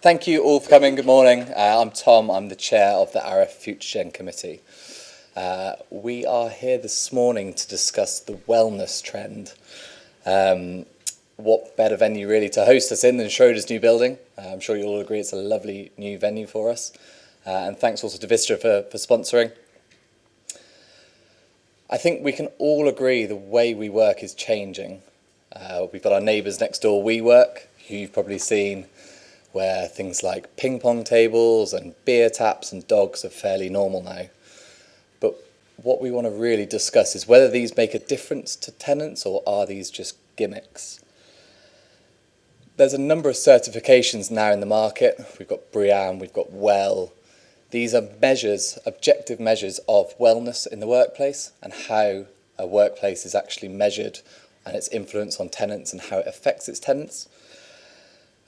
Thank you all for coming. Good morning. I'm Tom. I'm the chair of the AREF Future Gen Committee. We are here this morning to discuss the wellness trend. What better venue really to host us in than Schroders' new building? I'm sure you'll all agree it's a lovely new venue for us. And thanks also to Vista for sponsoring. I think we can all agree the way we work is changing. We've got our neighbours next door, WeWork, who you've probably seen, where things like ping pong tables and beer taps and dogs are fairly normal now. But what we want to really discuss is whether these make a difference to tenants or are these just gimmicks. There's a number of certifications now in the market. We've got BREEAM, we've got WELL. These are measures, objective measures of wellness in the workplace and how a workplace is actually measured and its influence on tenants and how it affects its tenants.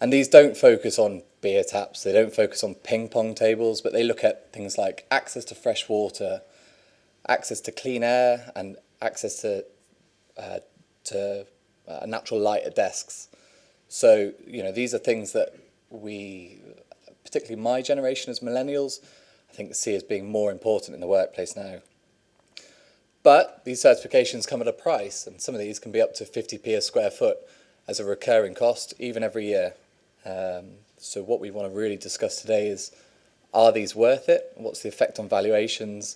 And these don't focus on beer taps, they don't focus on ping pong tables, but they look at things like access to fresh water, access to clean air, and access to natural light at desks. So, these are things that we, particularly my generation as millennials, I think see as being more important in the workplace now. But these certifications come at a price, and some of these can be up to 50p a square foot as a recurring cost, even every year. So what we want to really discuss today is, are these worth it? What's the effect on valuations?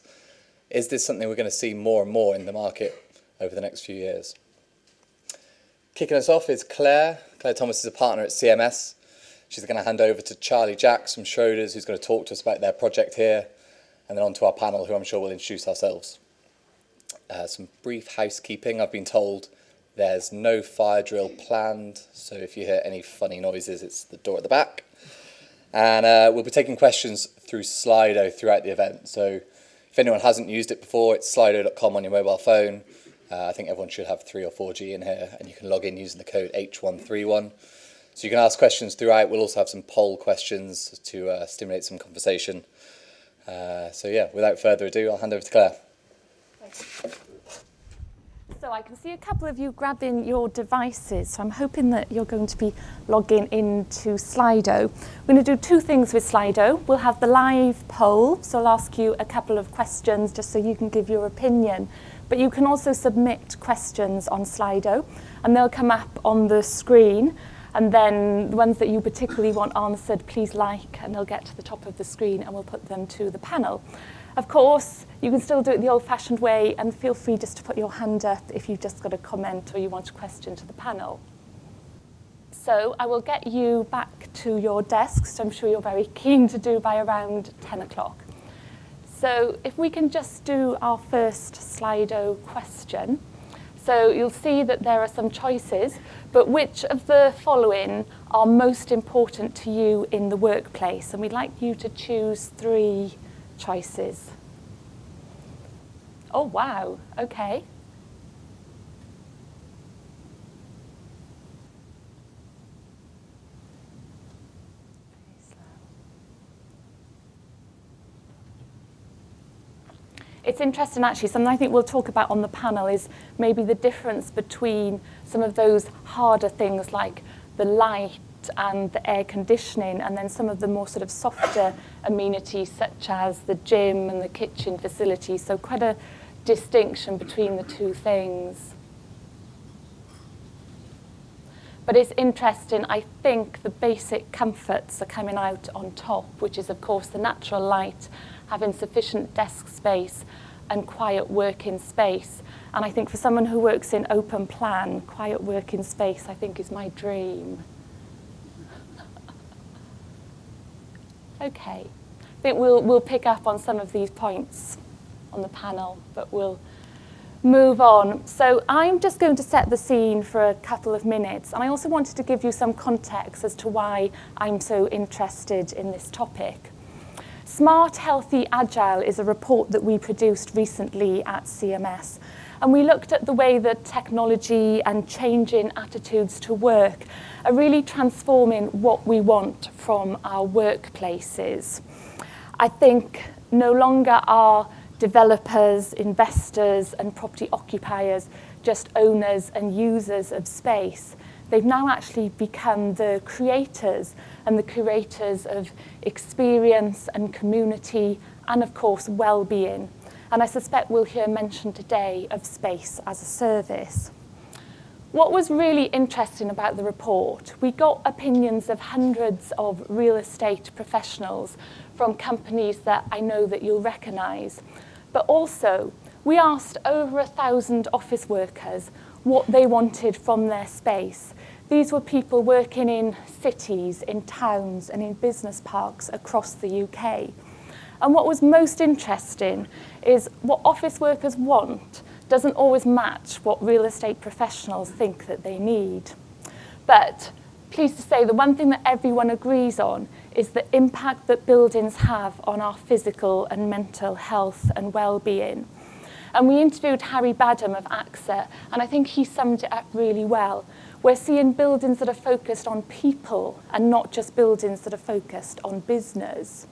Is this something we're going to see more and more in the market over the next few years? Kicking us off is Claire. Claire Thomas is a partner at CMS. She's going to hand over to Charlie Jacks from Schroders, who's going to talk to us about their project here, and then on to our panel, who I'm sure will introduce ourselves. Some brief housekeeping. I've been told there's no fire drill planned, so if you hear any funny noises, it's the door at the back. And we'll be taking questions through Slido throughout the event. So if anyone hasn't used it before, it's slido.com on your mobile phone. I think everyone should have 3 or 4G in here, and you can log in using the code H131. So you can ask questions throughout. We'll also have some poll questions to stimulate some conversation. Without further ado, I'll hand over to Claire. So I can see a couple of you grabbing your devices, so I'm hoping that you're going to be logging into Slido. We're going to do two things with Slido. We'll have the live poll, so I'll ask you a couple of questions just so you can give your opinion. But you can also submit questions on Slido, and they'll come up on the screen. And then the ones that you particularly want answered, please like, and they'll get to the top of the screen, and we'll put them to the panel. Of course, you can still do it the old-fashioned way, and feel free just to put your hand up if you've just got a comment or you want a question to the panel. So I will get you back to your desks, I'm sure you're very keen to do by around 10 o'clock. So if we can just do our first Slido question. So you'll see that there are some choices, but which of the following are most important to you in the workplace? And we'd like you to choose 3 choices. Oh, wow, okay. It's interesting, actually, something I think we'll talk about on the panel is maybe the difference between some of those harder things like the light and the air conditioning, and then some of the more sort of softer amenities such as the gym and the kitchen facilities. So quite a distinction between the two things. But it's interesting, I think the basic comforts are coming out on top, which is of course the natural light, having sufficient desk space and quiet working space. And I think for someone who works in open plan, quiet working space I think is my dream. Okay, I think we'll pick up on some of these points on the panel, but we'll move on. So I'm just going to set the scene for a couple of minutes, and I also wanted to give you some context as to why I'm so interested in this topic. Smart, Healthy, Agile is a report that we produced recently at CMS, and we looked at the way that technology and changing attitudes to work are really transforming what we want from our workplaces. I think no longer are developers, investors, and property occupiers just owners and users of space. they've now actually become the creators and the curators of experience and community and, of course, well-being. And I suspect we'll hear mention today of space as a service. What was really interesting about the report, we got opinions of hundreds of real estate professionals from companies that I know that you'll recognise. But also, we asked over 1,000 office workers what they wanted from their space. These were people working in cities, in towns, and in business parks across the UK. And what was most interesting is what office workers want doesn't always match what real estate professionals think that they need. But pleased to say the one thing that everyone agrees on is the impact that buildings have on our physical and mental health and well-being. And we interviewed Harry Badham of AXA, and I think he summed it up really well. We're seeing buildings that are focused on people and not just buildings that are focused on business.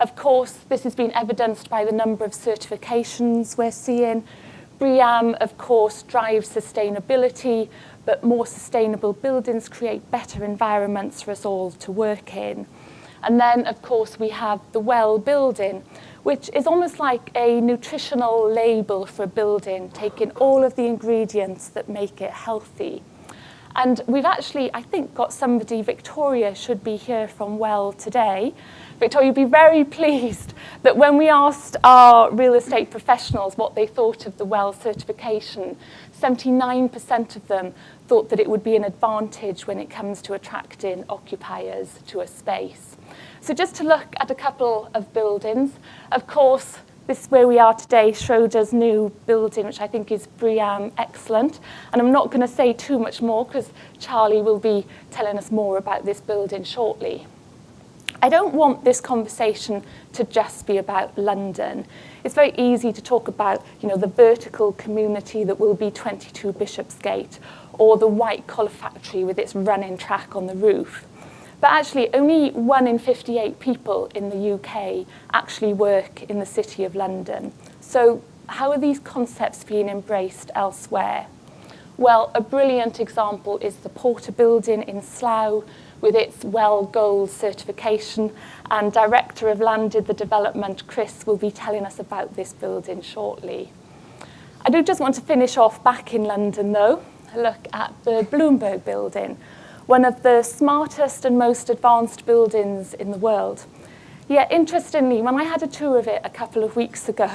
Of course, this has been evidenced by the number of certifications we're seeing. BREEAM, of course, drives sustainability, but more sustainable buildings create better environments for us all to work in. And then, of course, we have the well building, which is almost like a nutritional label for a building, taking all of the ingredients that make it healthy. And we've actually, I think, got somebody, Victoria should be here from Well today. Victoria, you'd be very pleased that when we asked our real estate professionals what they thought of the Well certification, 79% of them thought that it would be an advantage when it comes to attracting occupiers to a space. So just to look at a couple of buildings, of course, this is where we are today, Schroeder's new building, which I think is BREEAM excellent. And I'm not going to say too much more because Charlie will be telling us more about this building shortly. I don't want this conversation to just be about London. It's very easy to talk about, the vertical community that will be 22 Bishopsgate, or the white-collar factory with its running track on the roof. But actually, only 1 in 58 people in the UK actually work in the City of London. So how are these concepts being embraced elsewhere? Well, a brilliant example is the Porter building in Slough, with its WELL Gold certification, and Director of Landed the Development, Chris, will be telling us about this building shortly. I do just want to finish off back in London, though, a look at the Bloomberg building, one of the smartest and most advanced buildings in the world. Yet, interestingly, when I had a tour of it a couple of weeks ago,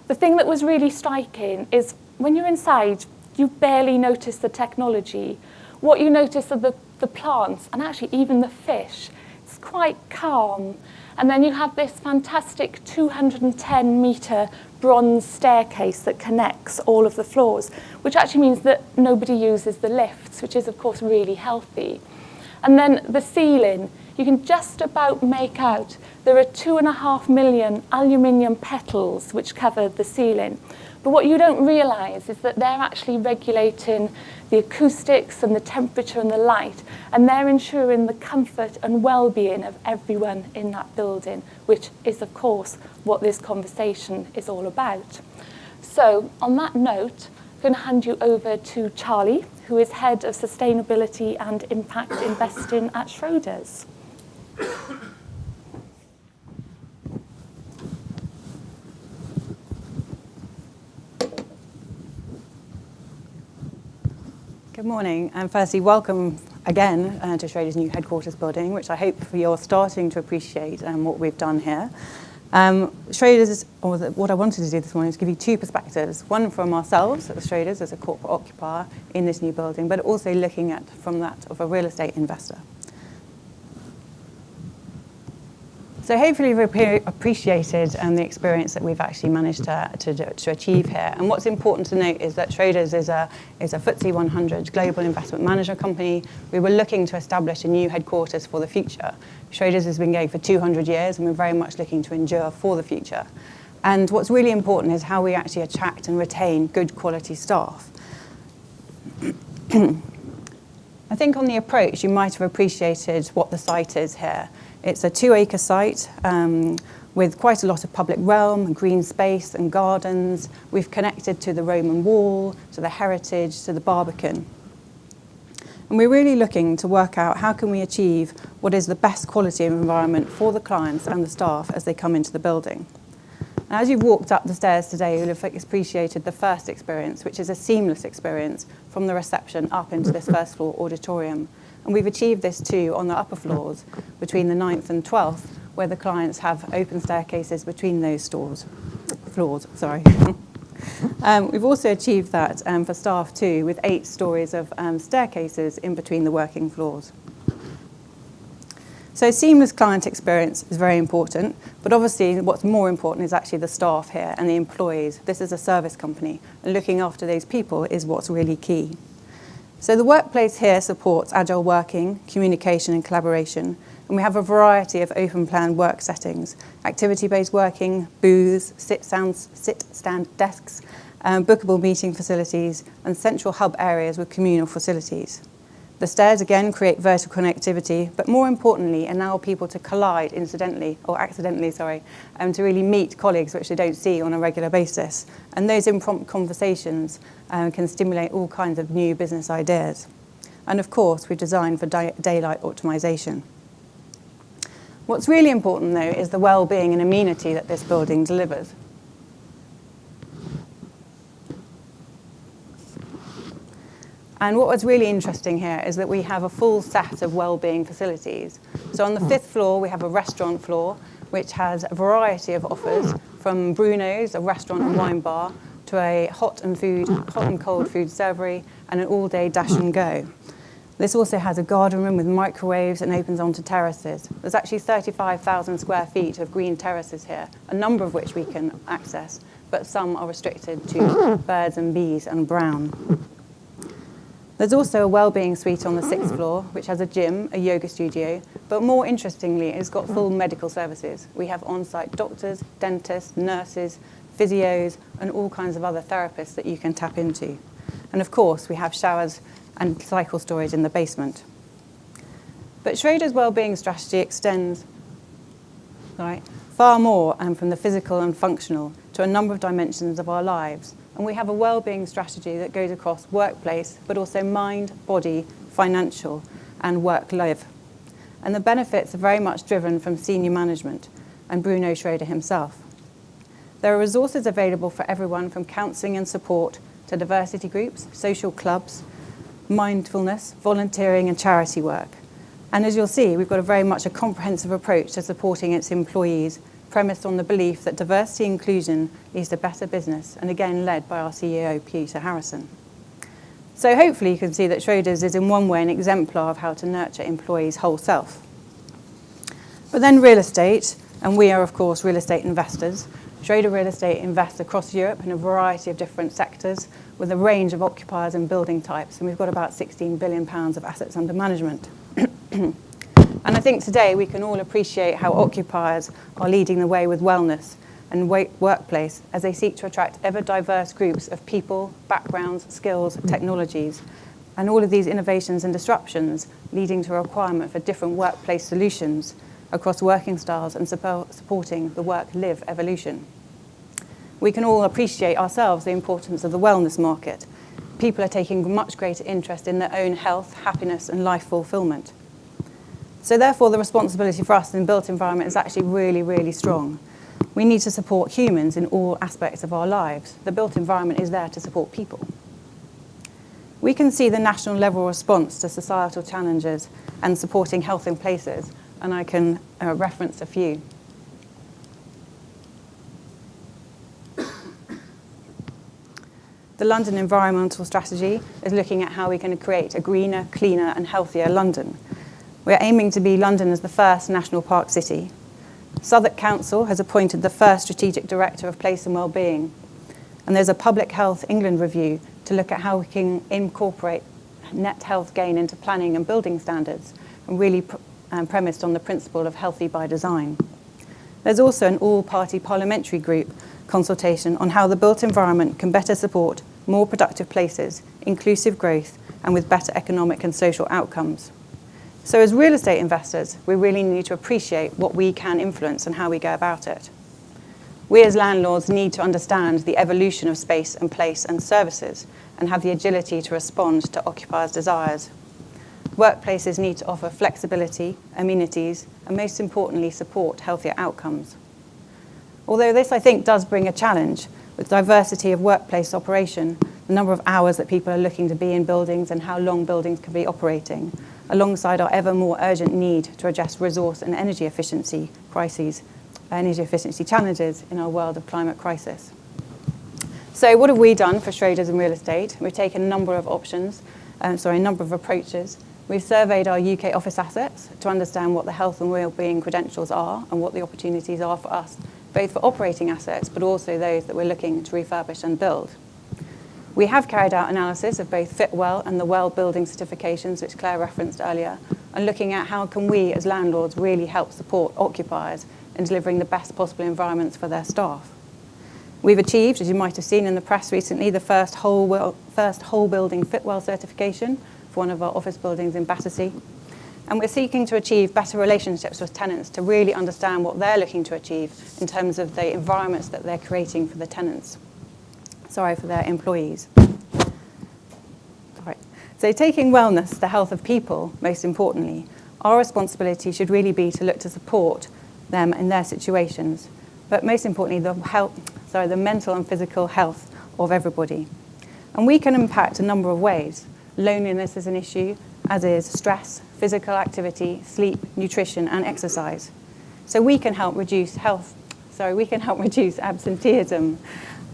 the thing that was really striking is when you're inside, you barely notice the technology. What you notice are the plants and actually even the fish. It's quite calm. And then you have this fantastic 210-metre bronze staircase that connects all of the floors, which actually means that nobody uses the lifts, which is, of course, really healthy. And then the ceiling, you can just about make out there are 2.5 million aluminium petals which cover the ceiling. But what you don't realise is that they're actually regulating the acoustics and the temperature and the light, and they're ensuring the comfort and well-being of everyone in that building, which is, of course, what this conversation is all about. So, on that note, I'm going to hand you over to Charlie, who is Head of Sustainability and Impact Investing at Schroders. Good morning, and firstly, welcome again to Schroders' new headquarters building, which I hope you're starting to appreciate what we've done here. Schroders, or what I wanted to do this morning is give you two perspectives, one from ourselves at Schroders as a corporate occupier in this new building, but also looking at from that of a real estate investor. So hopefully you've appreciated the experience that we've actually managed to achieve here. And what's important to note is that Schroders is a FTSE 100 global investment management company. We were looking to establish a new headquarters for the future. Schroders has been going for 200 years, and we're very much looking to endure for the future. And what's really important is how we actually attract and retain good quality staff. I think on the approach, you might have appreciated what the site is here. It's a 2-acre site with quite a lot of public realm and green space and gardens. We've connected to the Roman wall, to the heritage, to the Barbican. And we're really looking to work out how can we achieve what is the best quality of environment for the clients and the staff as they come into the building. And as you've walked up the stairs today, you'll have appreciated the first experience, which is a seamless experience from the reception up into this first floor auditorium. And we've achieved this too on the upper floors between the 9th and 12th, where the clients have open staircases between those floors. We've also achieved that for staff too, with 8 stories of staircases in between the working floors. So seamless client experience is very important, but obviously what's more important is actually the staff here and the employees. This is a service company, and looking after those people is what's really key. So the workplace here supports agile working, communication and collaboration, and we have a variety of open plan work settings, activity-based working, booths, sit-stand desks, bookable meeting facilities, and central hub areas with communal facilities. The stairs again create vertical connectivity, but more importantly allow people to collide accidentally, to really meet colleagues which they don't see on a regular basis. And those impromptu conversations can stimulate all kinds of new business ideas. And of course, we're designed for daylight optimization. What's really important though is the well-being and amenity that this building delivers. And what was really interesting here is that we have a full set of well-being facilities. So on the 5th floor, we have a restaurant floor, which has a variety of offers, from Bruno's, a restaurant and wine bar, to a hot and cold food servery, and an all-day dash and go. This also has a garden room with microwaves and opens onto terraces. There's actually 35,000 square feet of green terraces here, a number of which we can access, but some are restricted to birds and bees and brown. There's also a wellbeing suite on the 6th floor, which has a gym, a yoga studio, but more interestingly, it's got full medical services. We have on-site doctors, dentists, nurses, physios, and all kinds of other therapists that you can tap into. And of course, we have showers and cycle storage in the basement. But Schroeder's wellbeing strategy extends far more from the physical and functional to a number of dimensions of our lives. And we have a well-being strategy that goes across workplace, but also mind, body, financial, and work-life. And the benefits are very much driven from senior management and Bruno Schroeder himself. There are resources available for everyone from counselling and support to diversity groups, social clubs, mindfulness, volunteering and charity work. And as you'll see, we've got very much a comprehensive approach to supporting its employees, premised on the belief that diversity and inclusion leads to better business, and again led by our CEO, Peter Harrison. So hopefully you can see that Schroeder's is in one way an exemplar of how to nurture employees' whole self. But then real estate, and we are of course real estate investors. Schroeder Real Estate invests across Europe in a variety of different sectors with a range of occupiers and building types, and we've got about £16 billion of assets under management. And I think today we can all appreciate how occupiers are leading the way with wellness and workplace as they seek to attract ever diverse groups of people, backgrounds, skills, technologies, and all of these innovations and disruptions leading to a requirement for different workplace solutions across working styles and supporting the work-live evolution. We can all appreciate ourselves the importance of the wellness market. People are taking much greater interest in their own health, happiness, and life fulfillment. So therefore, the responsibility for us in the built environment is actually really, really strong. We need to support humans in all aspects of our lives. The built environment is there to support people. We can see the national level response to societal challenges and supporting health in places, and I can reference a few. The London Environmental Strategy is looking at how we can create a greener, cleaner, and healthier London. We're aiming to be London as the first national park city. Southwark Council has appointed the first strategic director of place and wellbeing. And there's a Public Health England review to look at how we can incorporate net health gain into planning and building standards, and really premised on the principle of healthy by design. There's also an all-party parliamentary group consultation on how the built environment can better support more productive places, inclusive growth, and with better economic and social outcomes. So as real estate investors, we really need to appreciate what we can influence and how we go about it. We as landlords need to understand the evolution of space and place and services and have the agility to respond to occupiers' desires. Workplaces need to offer flexibility, amenities, and most importantly, support healthier outcomes. Although this, I think, does bring a challenge with diversity of workplace operation, the number of hours that people are looking to be in buildings and how long buildings can be operating, alongside our ever more urgent need to address resource and energy efficiency crises, energy efficiency challenges in our world of climate crisis. So what have we done for Schroders in real estate? We've taken a number of approaches. We've surveyed our UK office assets to understand what the health and well-being credentials are and what the opportunities are for us, both for operating assets, but also those that we're looking to refurbish and build. We have carried out analysis of both Fitwell and the Well building certifications, which Claire referenced earlier, and looking at how can we as landlords really help support occupiers in delivering the best possible environments for their staff. We've achieved, as you might have seen in the press recently, the first whole building Fitwell certification for one of our office buildings in Battersea. And we're seeking to achieve better relationships with tenants to really understand what they're looking to achieve in terms of the environments that they're creating for the tenants. For their employees. So taking wellness, the health of people, most importantly, our responsibility should really be to look to support them in their situations, but most importantly, the mental and physical health of everybody. And we can impact a number of ways. Loneliness is an issue, as is stress, physical activity, sleep, nutrition, and exercise. So we can help reduce absenteeism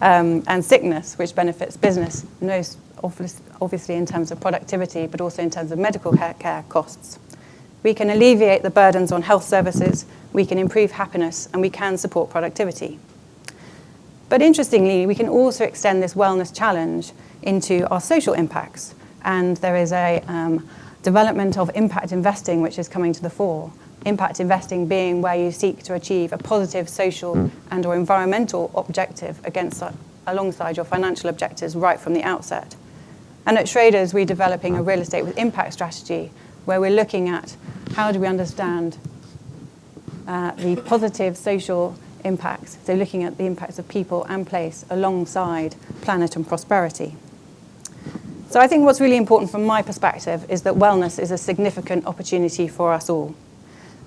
and sickness, which benefits business, most obviously in terms of productivity, but also in terms of medical care costs. We can alleviate the burdens on health services, we can improve happiness, and we can support productivity. But interestingly, we can also extend this wellness challenge into our social impacts. And there is a development of impact investing, which is coming to the fore. Impact investing being where you seek to achieve a positive social and or environmental objective alongside your financial objectives right from the outset. And at Schroders, we're developing a real estate with impact strategy where we're looking at how do we understand the positive social impacts, so looking at the impacts of people and place alongside planet and prosperity. So I think what's really important from my perspective is that wellness is a significant opportunity for us all,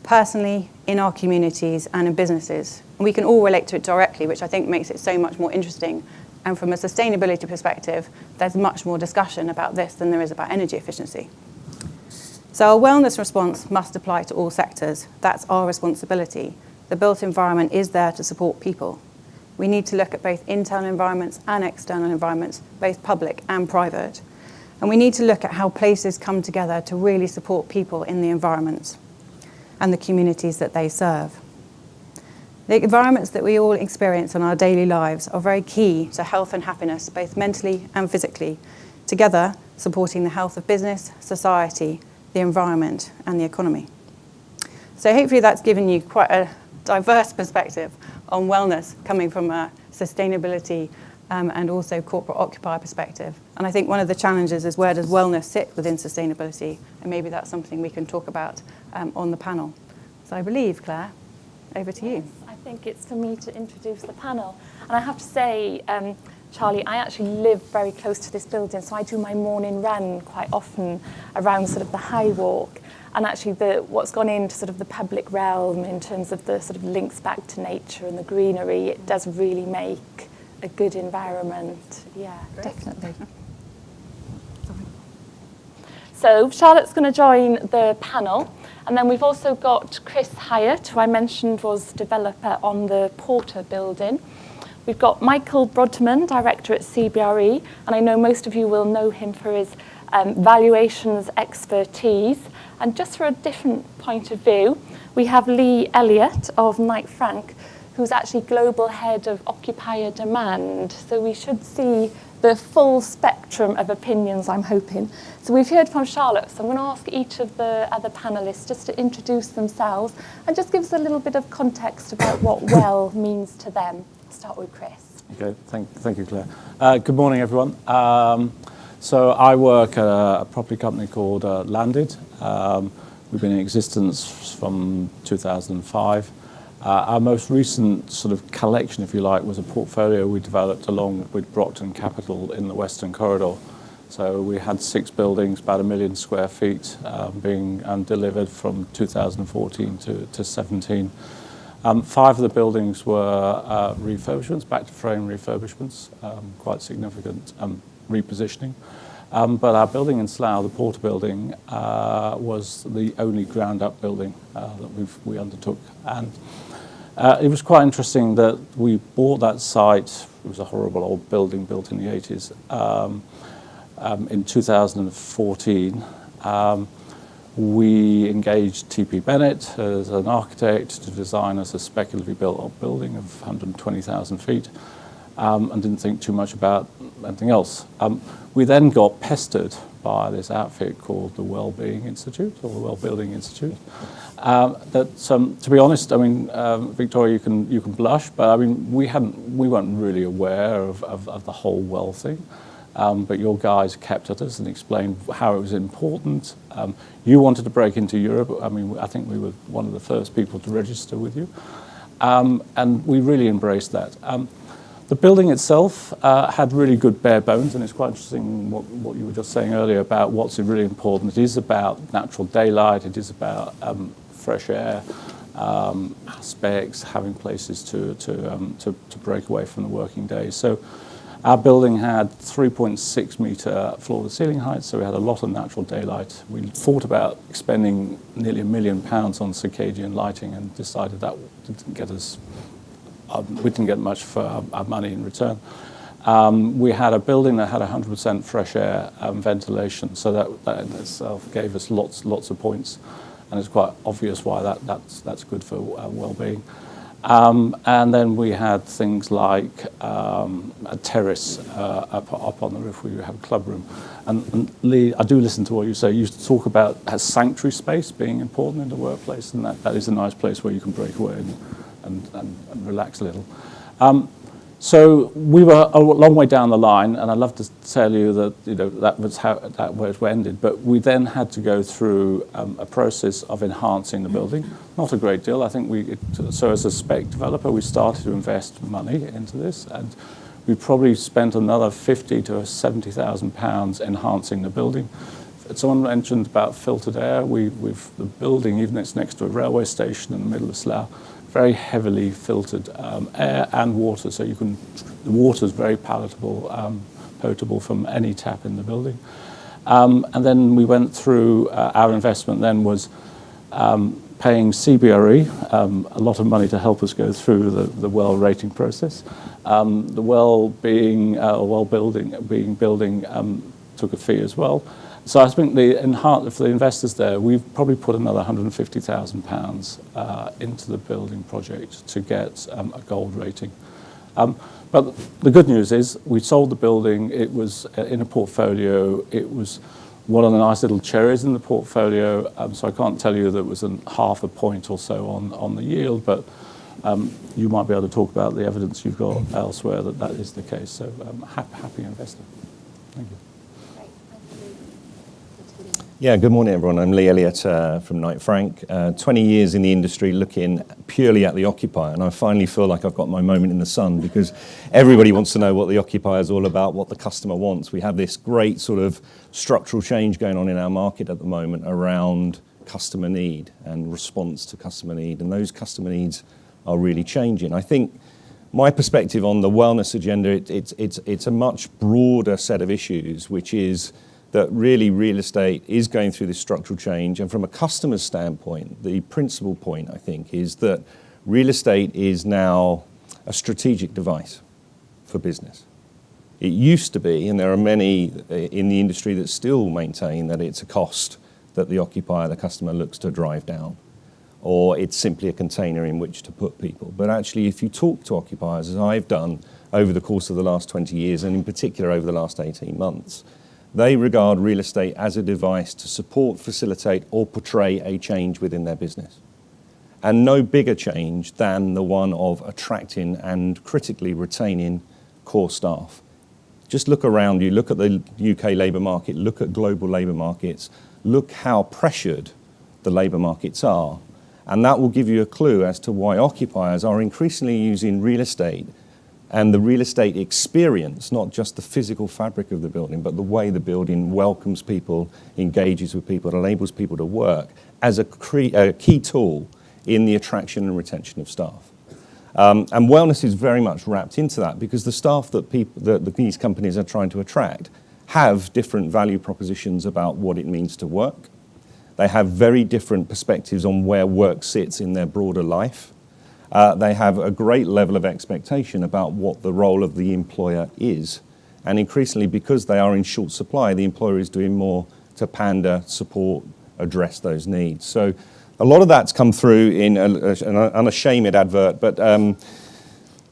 personally, in our communities and in businesses. And we can all relate to it directly, which I think makes it so much more interesting. And from a sustainability perspective, there's much more discussion about this than there is about energy efficiency. So our wellness response must apply to all sectors. That's our responsibility. The built environment is there to support people. We need to look at both internal environments and external environments, both public and private. And we need to look at how places come together to really support people in the environments and the communities that they serve. The environments that we all experience in our daily lives are very key to health and happiness, both mentally and physically, together supporting the health of business, society, the environment, and the economy. So hopefully that's given you quite a diverse perspective on wellness coming from a sustainability and also corporate occupier perspective. And I think one of the challenges is where does wellness sit within sustainability? And maybe that's something we can talk about on the panel. So I believe, Claire, over to you. Yes, I think it's for me to introduce the panel. And I have to say, Charlie, I actually live very close to this building, so I do my morning run quite often around sort of the High Walk. And actually what's gone into sort of the public realm in terms of the sort of links back to nature and the greenery, it does really make a good environment. Yeah, great. Definitely. So Charlotte's going to join the panel. And then we've also got Chris Hyatt, who I mentioned was developer on the Porter building. We've got Michael Brodman, director at CBRE, and I know most of you will know him for his valuations expertise. And just for a different point of view, we have Lee Elliott of Knight Frank, who's actually global head of occupier demand. So we should see the full spectrum of opinions, I'm hoping. So we've heard from Charlotte, so I'm going to ask each of the other panellists just to introduce themselves and just give us a little bit of context about what well means to them. I'll start with Chris. Okay, thank you, Claire. Good morning, everyone. So I work at a property company called Landed. We've been in existence from 2005. Our most recent sort of collection, if you like, was a portfolio we developed along with Brockton Capital in the Western Corridor. So we had 6 buildings, about 1 million square feet, being delivered from 2014 to 17. 5 of the buildings were refurbishments, back-to-frame refurbishments, quite significant repositioning. But our building in Slough, the Porter building, was the only ground-up building that we undertook. And it was quite interesting that we bought that site. It was a horrible old building built in the 80s. In 2014, we engaged TP Bennett as an architect to design us a speculatively built building of 120,000 feet, and didn't think too much about anything else. We then got pestered by this outfit called the Wellbeing Institute, or the Wellbuilding Institute. To be honest, I mean, Victoria, you can blush, but I mean, we weren't really aware of the whole well thing. But your guys kept at us and explained how it was important. You wanted to break into Europe. I mean, I think we were one of the first people to register with you. And we really embraced that. The building itself had really good bare bones, and it's quite interesting what you were just saying earlier about what's really important. It is about natural daylight. It is about fresh air, aspects, having places to break away from the working day. So our building had 3.6 metre floor-to-ceiling height, so we had a lot of natural daylight. We thought about expending nearly £1 million on circadian lighting and decided that didn't get us. We didn't get much for our money in return. We had a building that had 100% fresh air ventilation, so that in itself gave us lots of points, and it's quite obvious why that's good for well-being. And then we had things like a terrace up on the roof where you have a club room. And Lee, I do listen to what you say. You used to talk about sanctuary space being important in the workplace, and that is a nice place where you can break away and relax a little. So we were a long way down the line, and I'd love to tell you that that was where it ended. But we then had to go through a process of enhancing the building. Not a great deal. I think so as a spec developer, we started to invest money into this, and we probably spent another £50,000 to £70,000 enhancing the building. Someone mentioned about filtered air. The building, even though it's next to a railway station in the middle of Slough, very heavily filtered air and water, so the water is very palatable, potable from any tap in the building. And then we went through, our investment then was paying CBRE a lot of money to help us go through the well rating process. The well building took a fee as well. So I think for the investors there, we've probably put another £150,000 into the building project to get a gold rating. But the good news is we sold the building. It was in a portfolio. It was one of the nice little cherries in the portfolio. So I can't tell you that it was half a point or so on the yield, but you might be able to talk about the evidence you've got elsewhere that is the case. So happy investor. Thank you. Yeah, good morning, everyone. I'm Lee Elliott from Knight Frank. 20 years in the industry looking purely at the occupier, and I finally feel like I've got my moment in the sun because everybody wants to know what the occupier is all about, what the customer wants. We have this great sort of structural change going on in our market at the moment around customer need and response to customer need, and those customer needs are really changing. I think my perspective on the wellness agenda, it's a much broader set of issues, which is that really real estate is going through this structural change. And from a customer's standpoint, the principal point, I think, is that real estate is now a strategic device for business. It used to be, and there are many in the industry that still maintain that it's a cost that the occupier, the customer, looks to drive down, or it's simply a container in which to put people. But actually, if you talk to occupiers, as I've done over the course of the last 20 years, and in particular over the last 18 months, they regard real estate as a device to support, facilitate, or portray a change within their business. And no bigger change than the one of attracting and critically retaining core staff. Just look around you, look at the UK labour market, look at global labour markets, look how pressured the labour markets are. And that will give you a clue as to why occupiers are increasingly using real estate and the real estate experience, not just the physical fabric of the building, but the way the building welcomes people, engages with people, enables people to work as a key tool in the attraction and retention of staff. And wellness is very much wrapped into that, because the staff that these companies are trying to attract have different value propositions about what it means to work. They have very different perspectives on where work sits in their broader life. They have a great level of expectation about what the role of the employer is. And increasingly, because they are in short supply, the employer is doing more to pander, support, address those needs. So a lot of that's come through in an unashamed advert, but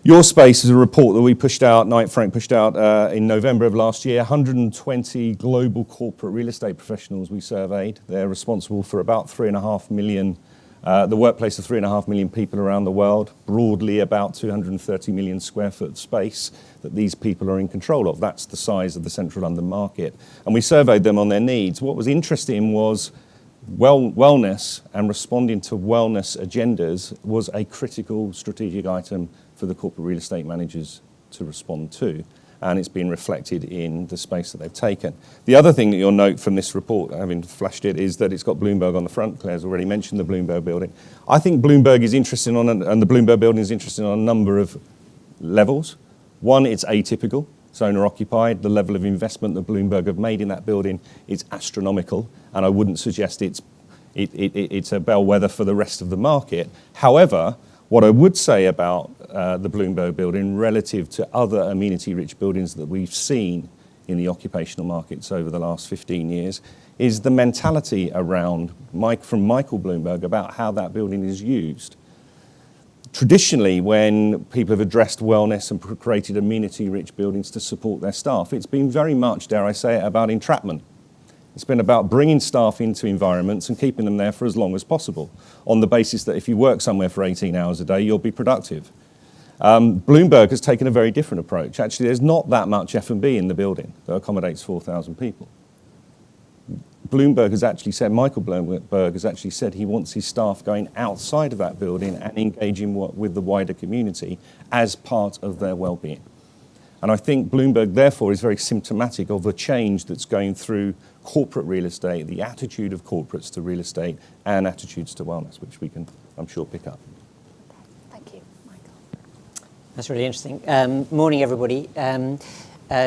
Your Space is a report that we pushed out, Knight Frank pushed out in November of last year. 120 global corporate real estate professionals we surveyed. They're responsible for about 3.5 million, the workplace of 3.5 million people around the world, broadly about 230 million square foot space that these people are in control of. That's the size of the central London market. And we surveyed them on their needs. What was interesting was wellness and responding to wellness agendas was a critical strategic item for the corporate real estate managers to respond to, and it's been reflected in the space that they've taken. The other thing that you'll note from this report, having flashed it, is that it's got Bloomberg on the front. Claire's already mentioned the Bloomberg building. I think Bloomberg is interesting on, and the Bloomberg building is interesting on a number of levels. One, it's atypical. It's owner-occupied. The level of investment that Bloomberg have made in that building is astronomical, and I wouldn't suggest it's a bellwether for the rest of the market. However, what I would say about the Bloomberg building relative to other amenity-rich buildings that we've seen in the occupational markets over the last 15 years is the mentality around from Michael Bloomberg about how that building is used. Traditionally, when people have addressed wellness and created amenity-rich buildings to support their staff, it's been very much, dare I say it, about entrapment. It's been about bringing staff into environments and keeping them there for as long as possible, on the basis that if you work somewhere for 18 hours a day, you'll be productive. Bloomberg has taken a very different approach. Actually, there's not that much F&B in the building that accommodates 4,000 people. Bloomberg has actually said, Michael Bloomberg has actually said he wants his staff going outside of that building and engaging with the wider community as part of their well-being. And I think Bloomberg, therefore, is very symptomatic of the change that's going through corporate real estate, the attitude of corporates to real estate, and attitudes to wellness, which we can, I'm sure, pick up. Thank you, Michael. That's really interesting. Morning, everybody.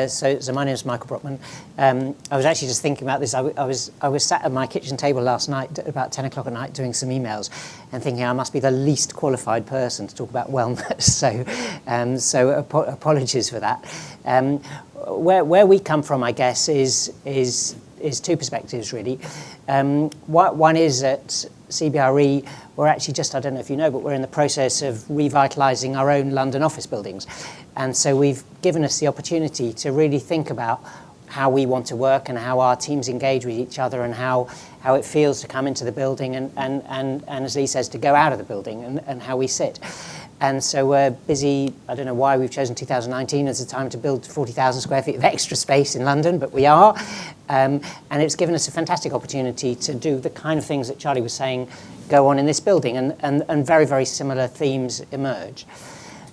So my name is Michael Brockman. I was actually just thinking about this. I was sat at my kitchen table last night at about 10 o'clock at night doing some emails and thinking I must be the least qualified person to talk about wellness. So apologies for that. Where we come from, I guess, is two perspectives, really. One is at CBRE, we're actually just, I don't know if you know, but we're in the process of revitalising our own London office buildings. And so we've given us the opportunity to really think about how we want to work and how our teams engage with each other and how it feels to come into the building and as Lee says, to go out of the building and how we sit. And so we're busy, I don't know why we've chosen 2019 as the time to build 40,000 square feet of extra space in London, but we are. And it's given us a fantastic opportunity to do the kind of things that Charlie was saying go on in this building, and very, very similar themes emerge.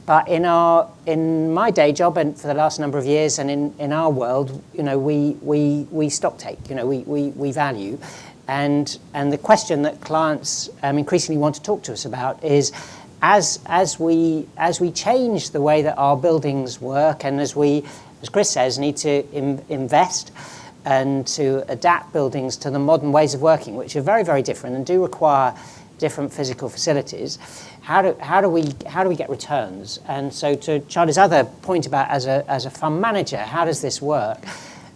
But in my day job and for the last number of years and in our world, you know, we stock take, you know, we value. And the question that clients increasingly want to talk to us about is, as we change the way that our buildings work, and as Chris says, need to invest and to adapt buildings to the modern ways of working, which are very, very different and do require different physical facilities. How do we get returns? And so to Charlie's other point about as a fund manager, how does this work?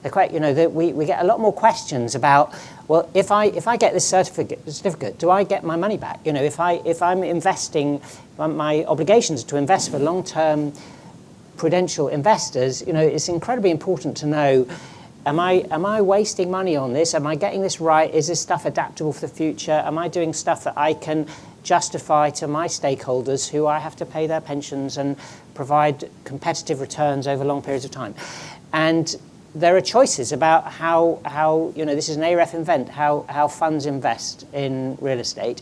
We get a lot more questions about, well, if I get this certificate, do I get my money back? You know, if I'm investing, my obligations to invest for long-term prudential investors, you know, it's incredibly important to know, am I wasting money on this? Am I getting this right? Is this stuff adaptable for the future? Am I doing stuff that I can justify to my stakeholders who I have to pay their pensions and provide competitive returns over long periods of time? And there are choices about how you know, this is an AREF event, how funds invest in real estate.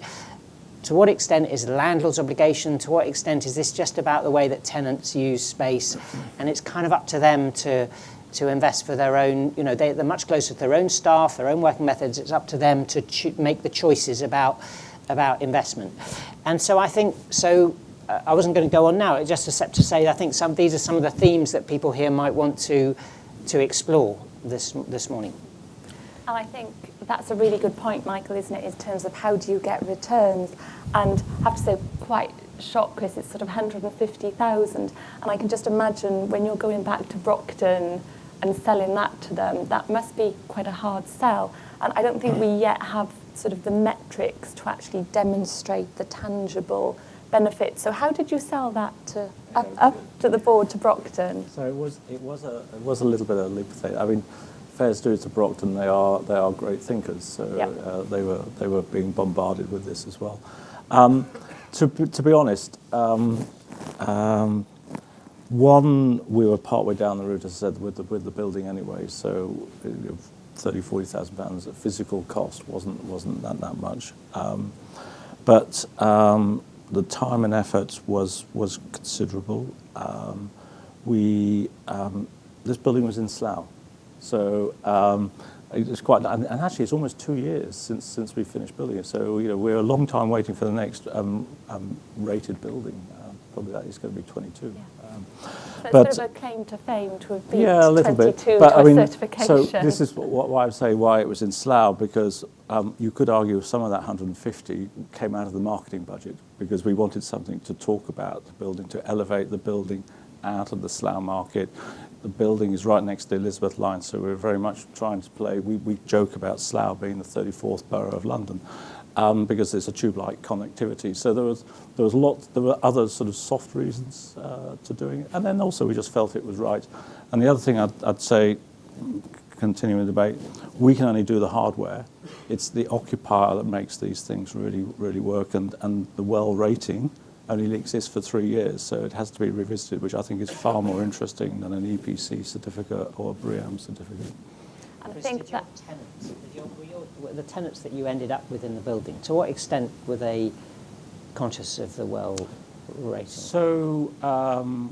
to what extent is the landlord's obligation? To what extent is this just about the way that tenants use space? And it's kind of up to them to invest for their own, they're much closer to their own staff, their own working methods. It's up to them to make the choices about investment. And so I think, I wasn't going to go on now, just except to say I think these are some of the themes that people here might want to explore this morning. And I think that's a really good point, Michael, isn't it, in terms of how do you get returns? And I have to say, quite shocked, Chris, it's sort of 150,000. And I can just imagine when you're going back to Brockton and selling that to them, that must be quite a hard sell. And I don't think we yet have sort of the metrics to actually demonstrate the tangible benefits. So how did you sell that to up to the board, to Brockton? So it was a little bit of a leap of faith. I mean, fair's due to Brockton, they are great thinkers. So Yep. they were being bombarded with this as well. To be honest, one, we were partway down the route, as I said, with the building anyway. So 30,000-40,000 pounds of physical cost wasn't that much, but the time and effort was considerable. This building was in Slough, so it's quite, and actually it's almost 2 years since we finished building it. So we're a long time waiting for the next rated building. Probably that is going to be 22. Yeah. So But it's sort of a claim to fame to have beat yeah, a little 22 bit. But to I mean, certification. so this is why I say why it was in Slough, because you could argue some of that 150 came out of the marketing budget, because we wanted something to talk about the building, to elevate the building out of the Slough market. The building is right next to the Elizabeth line, so we're very much trying to play. We joke about Slough being the 34th borough of London. Because it's a tube-like connectivity. So there were other sort of soft reasons to doing it, and then also we just felt it was right. And the other thing I'd say, continuing the debate, we can only do the hardware. It's the occupier that makes these things really, really work, and the well rating only exists for 3 years, so it has to be revisited, which I think is far more interesting than an EPC certificate or a BREEAM certificate. And I think that the tenants that you ended up with in the building, to what extent were they conscious of the well rating? So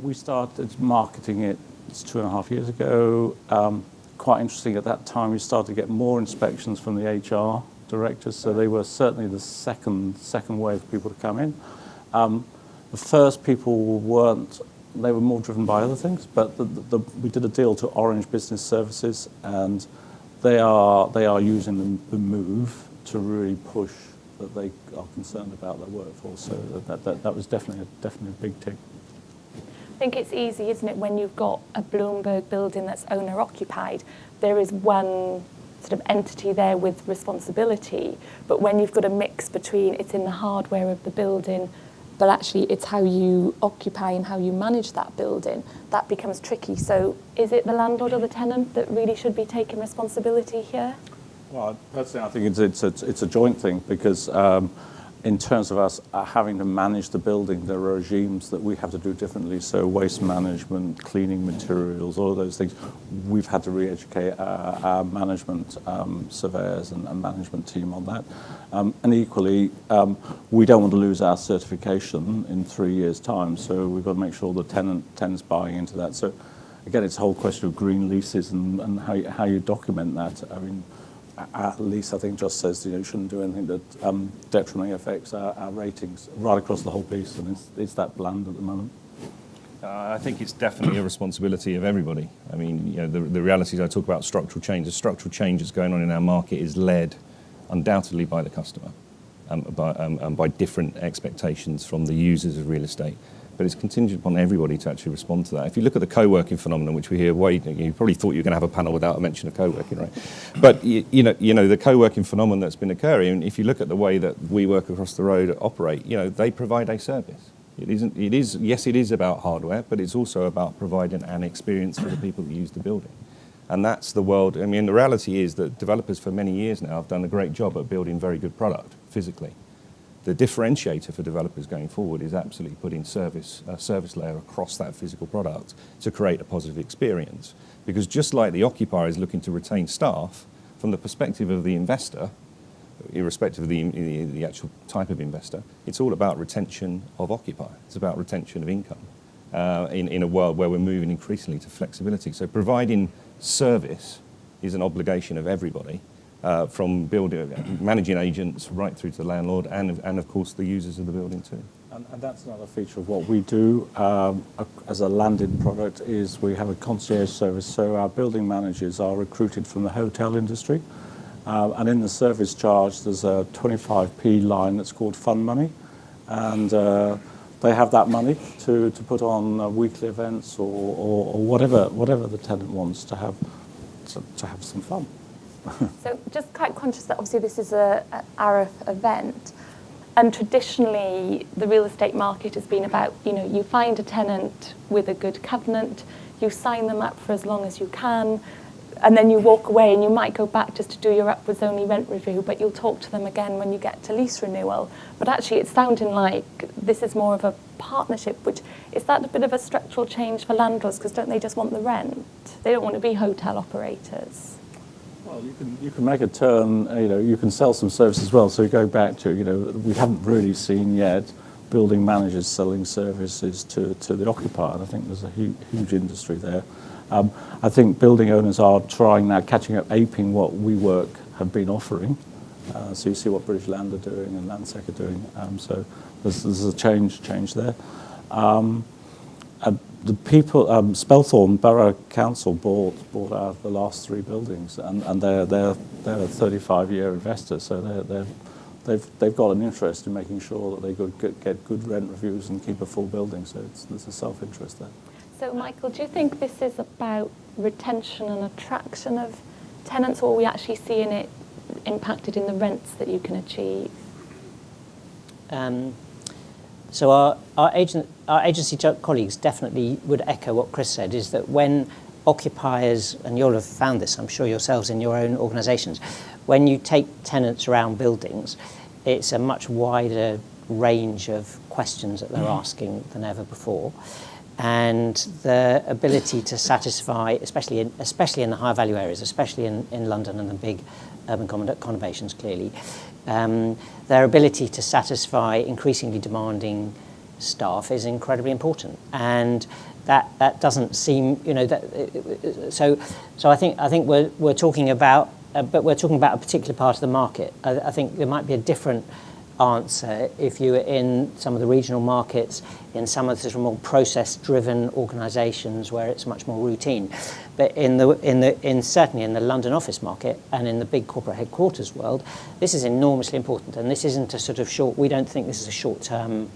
we started marketing it 2.5 years ago. Quite interesting, at that time we started to get more inspections from the HR directors, so they were certainly the second wave of people to come in. The first people weren't, they were more driven by other things, but we did a deal to Orange Business Services, and they are using the move to really push that they are concerned about their workforce. So that was definitely a big tick. I think it's easy, isn't it, when you've got a Bloomberg building that's owner occupied, there is one sort of entity there with responsibility, but when you've got a mix between it's in the hardware of the building, but actually it's how you occupy and how you manage that building, that becomes tricky. So is it the landlord or the tenant that really should be taking responsibility here? Well, personally, I think it's a joint thing, because in terms of us having to manage the building, there are regimes that we have to do differently. So waste management, cleaning materials, all of those things, we've had to re-educate our management surveyors and management team on that. And equally, we don't want to lose our certification in 3 years' time, so we've got to make sure the tenant's buying into that. So again, it's a whole question of green leases and how you document that. I mean, our lease, I think, just says you shouldn't do anything that detrimentally affects our ratings right across the whole piece, and it's that bland at the moment. I think it's definitely a responsibility of everybody. I mean, the realities I talk about structural change. The structural change that's going on in our market is led undoubtedly by the customer, by different expectations from the users of real estate. But it's contingent upon everybody to actually respond to that. If you look at the co-working phenomenon, which we hear you probably thought you were going to have a panel without a mention of co-working, right? But the co-working phenomenon that's been occurring, and if you look at the way that we work across the road operate, they provide a service. It is about hardware, but it's also about providing an experience for the people that use the building. And that's the world. I mean, the reality is that developers for many years now have done a great job at building very good product physically. The differentiator for developers going forward is absolutely putting a service layer across that physical product to create a positive experience. Because just like the occupier is looking to retain staff, from the perspective of the investor, irrespective of the actual type of investor, it's all about retention of occupier. It's about retention of income in a world where we're moving increasingly to flexibility. So providing service is an obligation of everybody, from managing agents right through to the landlord and of course the users of the building too. And that's another feature of what we do as a landed product is we have a concierge service. So our building managers are recruited from the hotel industry. And in the service charge, there's a 25p line that's called fund money. And they have that money to put on weekly events or whatever the tenant wants to have some fun. So just quite conscious that obviously this is an AREF event. And traditionally, the real estate market has been about, you find a tenant with a good covenant, you sign them up for as long as you can, and then you walk away and you might go back just to do your upwards only rent review, but you'll talk to them again when you get to lease renewal. But actually it's sounding like this is more of a partnership, which is that a bit of a structural change for landlords, because don't they just want the rent? They don't want to be hotel operators. Well, you can make a turn, you can sell some service as well. So you go back to, we haven't really seen yet building managers selling services to the occupier. And I think there's a huge industry there. I think building owners are trying now, catching up, aping what WeWork have been offering. So you see what British Land are doing and Landsec are doing. So there's a change there. The people, Spelthorne Borough Council bought out the last 3 buildings, and they're a 35-year investor, so they've got an interest in making sure that they get good rent reviews and keep a full building. So there's a self-interest there. So Michael, do you think this is about retention and attraction of tenants, or are we actually seeing it impacted in the rents that you can achieve? So our agency colleagues definitely would echo what Chris said, is that when occupiers, and you'll have found this, I'm sure yourselves in your own organisations, when you take tenants around buildings, it's a much wider range of questions that they're asking than ever before. And the ability to satisfy, especially in the high value areas, especially in London and the big urban conurbations clearly, their ability to satisfy increasingly demanding staff is incredibly important. And that doesn't seem, so I think we're talking about, but we're talking about a particular part of the market. I think there might be a different answer if you were in some of the regional markets, in some of the sort of more process-driven organisations where it's much more routine. But certainly in the London office market and in the big corporate headquarters world, this is enormously important. And this isn't a sort of we don't think this is a short-term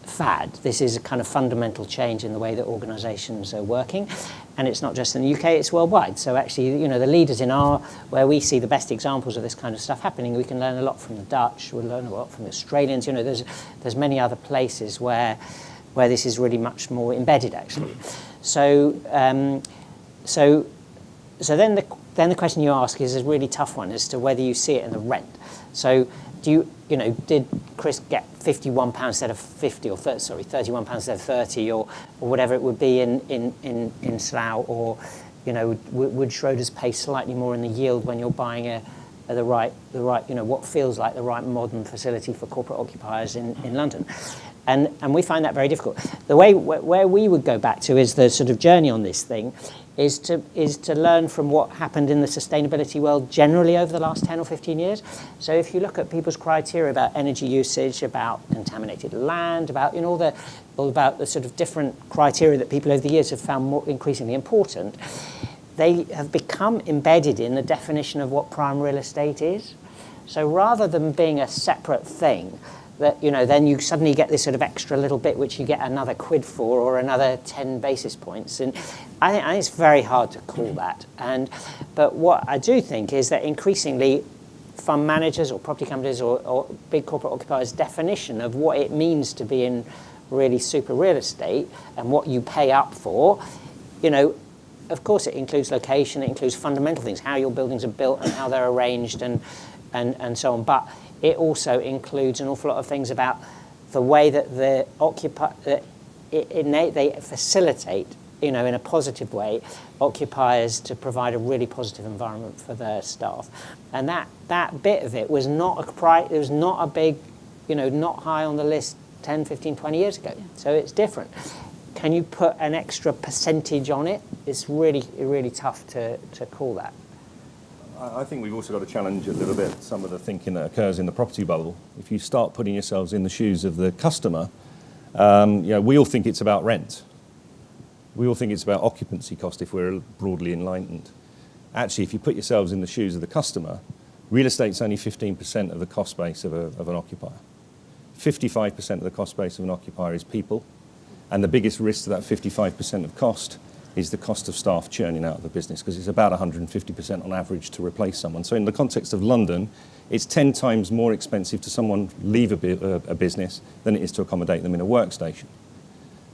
fad. This is a kind of fundamental change in the way that organisations are working. And it's not just in the UK, it's worldwide. So actually, the leaders where we see the best examples of this kind of stuff happening, we can learn a lot from the Dutch, we'll learn a lot from the Australians. There's many other places where this is really much more embedded, actually. So then the question you ask is a really tough one as to whether you see it in the rent. So did Chris get £51 instead of 50 or 30, sorry, £31 instead of 30 or whatever it would be in Slough, or would Schroders pay slightly more in the yield when you're buying the right what feels like the right modern facility for corporate occupiers in London? And we find that very difficult. The way where we would go back to is the sort of journey on this thing is to learn from what happened in the sustainability world generally over the last 10 or 15 years. So if you look at people's criteria about energy usage, about contaminated land, about all about the sort of different criteria that people over the years have found more increasingly important, they have become embedded in the definition of what prime real estate is. So rather than being a separate thing, that then you suddenly get this sort of extra little bit which you get another quid for or another 10 basis points, and I think it's very hard to call that. But what I do think is that increasingly fund managers or property companies or big corporate occupiers' definition of what it means to be in really super real estate and what you pay up for, of course it includes location, it includes fundamental things, how your buildings are built and how they're arranged and so on, but it also includes an awful lot of things about the way that the they facilitate in a positive way, occupiers to provide a really positive environment for their staff. And that bit of it was not it was not a big, not high on the list 10, 15, 20 years ago. So it's different. Can you put an extra percentage on it? It's really, really tough to call that. I think we've also got to challenge a little bit some of the thinking that occurs in the property bubble. If you start putting yourselves in the shoes of the customer, we all think it's about rent. We all think it's about occupancy cost if we're broadly enlightened. Actually, if you put yourselves in the shoes of the customer, real estate's only 15% of the cost base of an occupier. 55% of the cost base of an occupier is people, and the biggest risk to that 55% of cost is the cost of staff churning out of the business, because it's about 150% on average to replace someone. So in the context of London, it's 10 times more expensive to someone leave a business than it is to accommodate them in a workstation.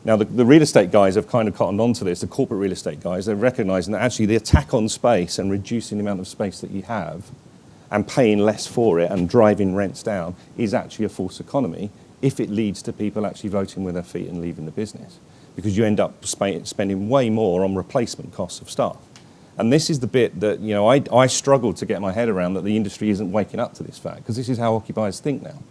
Now, the real estate guys have kind of cottoned onto this, the corporate real estate guys, they're recognising that actually the attack on space and reducing the amount of space that you have and paying less for it and driving rents down is actually a false economy if it leads to people actually voting with their feet and leaving the business, because you end up spending way more on replacement costs of staff. And this is the bit that I struggle to get my head around, that the industry isn't waking up to this fact, because this is how occupiers think now.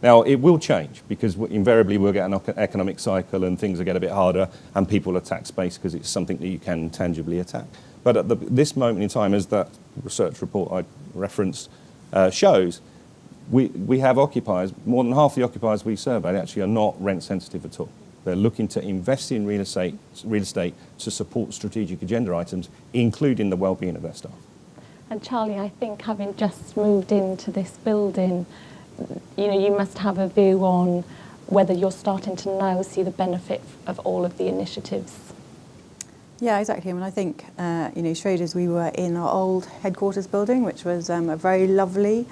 Now, it will change, because invariably we'll get an economic cycle and things will get a bit harder and people attack space because it's something that you can tangibly attack. But at this moment in time, as that research report I referenced shows, we have occupiers, more than half the occupiers we surveyed actually are not rent sensitive at all. They're looking to invest in real estate to support strategic agenda items, including the well-being of their staff. And Charlie, I think having just moved into this building, you must have a view on whether you're starting to now see the benefit of all of the initiatives. Yeah, exactly. I mean, I think, Schroders, we were in our old headquarters building, which was a very lovely,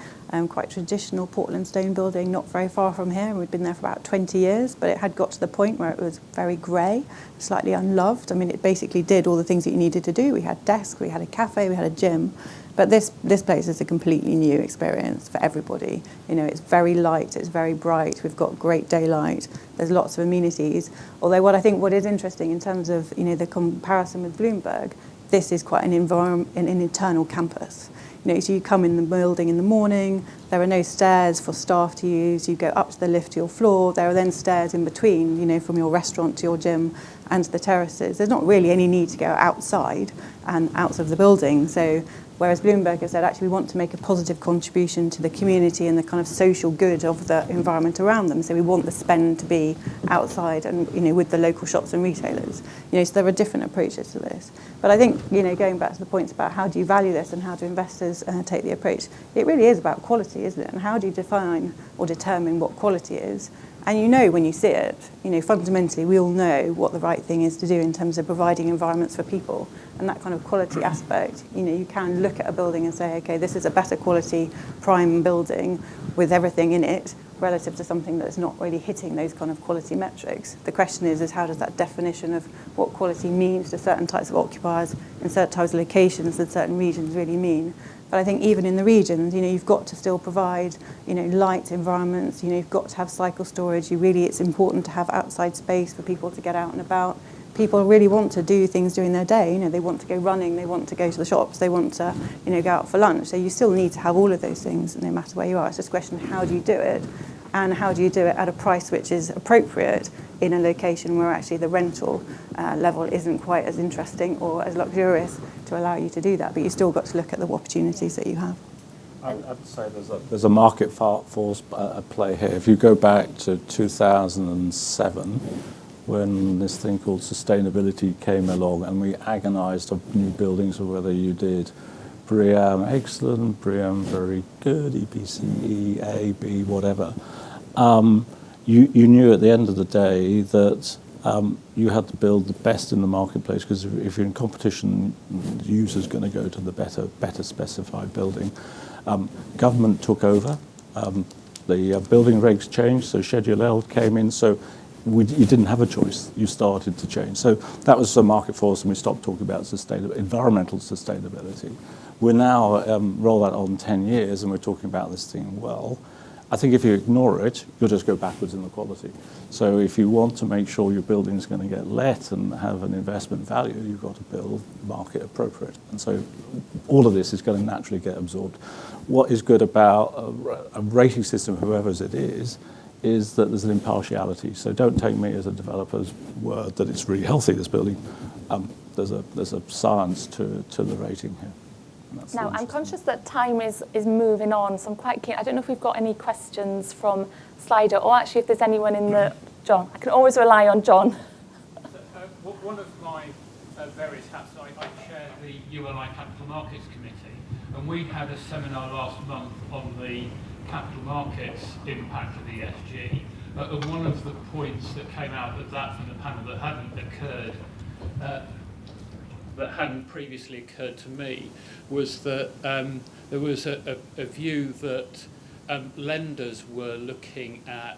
quite traditional Portland stone building, not very far from here. We'd been there for about 20 years, but it had got to the point where it was very grey, slightly unloved. I mean, it basically did all the things that you needed to do. We had desks, we had a cafe, we had a gym. But this place is a completely new experience for everybody. It's very light, it's very bright, we've got great daylight, there's lots of amenities. Although what is interesting in terms of, the comparison with Bloomberg, this is quite an internal campus. So you come in the building in the morning, there are no stairs for staff to use, you go up to the lift to your floor, there are then stairs in between, from your restaurant to your gym and to the terraces. There's not really any need to go outside and out of the building. So whereas Bloomberg has said, actually, we want to make a positive contribution to the community and the kind of social good of the environment around them. So we want the spend to be outside and, with the local shops and retailers. So there are different approaches to this. But I think, going back to the points about how do you value this and how do investors take the approach, it really is about quality, isn't it? And how do you define or determine what quality is? And when you see it, fundamentally we all know what the right thing is to do in terms of providing environments for people. And that kind of quality aspect, you can look at a building and say, okay, this is a better quality prime building with everything in it relative to something that's not really hitting those kind of quality metrics. The question is how does that definition of what quality means to certain types of occupiers in certain types of locations and certain regions really mean? But I think even in the regions, you've got to still provide, light environments. You've got to have cycle storage. It's important to have outside space for people to get out and about. People really want to do things during their day. They want to go running. They want to go to the shops. They want to, go out for lunch. So you still need to have all of those things, no matter where you are. It's just a question of how do you do it, and how do you do it at a price which is appropriate in a location where actually the rental level isn't quite as interesting or as luxurious to allow you to do that. But you still got to look at the opportunities that you have. I'd say there's a market force at play here. If you go back to 2007, when this thing called sustainability came along and we agonised of new buildings or whether you did BREEAM excellent, BREEAM very good, EPC, A, B, whatever, you knew at the end of the day that you had to build the best in the marketplace, because if you're in competition, the user's going to go to the better specified building. Government took over. The building regs changed, so Schedule L came in. So you didn't have a choice. You started to change. So that was the market force, and we stopped talking about environmental sustainability. We're now roll that on 10 years, and we're talking about this thing well. I think if you ignore it, you'll just go backwards in the quality. So if you want to make sure your building is going to get let and have an investment value, you've got to build market appropriate. And so all of this is going to naturally get absorbed. What is good about a rating system, whoever's it is that there's an impartiality. So don't take me as a developer's word that it's really healthy, this building. There's a science to the rating here. Now, I'm conscious that time is moving on, so I'm quite keen. I don't know if we've got any questions from Slido, or actually if there's anyone in the... John, I can always rely on John. One of my various hats, I chair the ULI Capital Markets Committee, and we had a seminar last month on the capital markets impact of ESG. And one of the points that came out of that from the panel that hadn't occurred, that hadn't previously occurred to me, was that there was a view that lenders were looking at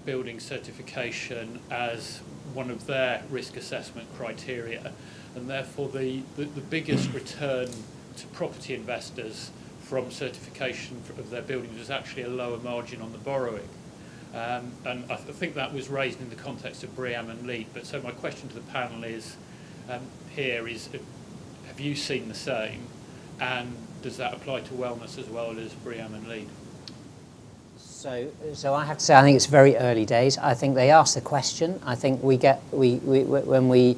building certification as one of their risk assessment criteria, and therefore the biggest return to property investors from certification of their buildings was actually a lower margin on the borrowing. And I think that was raised in the context of BREEAM and LEED. But so my question to the panel is, have you seen the same, and does that apply to wellness as well as BREEAM and LEED? So I have to say, I think it's very early days. I think they ask the question. I think when we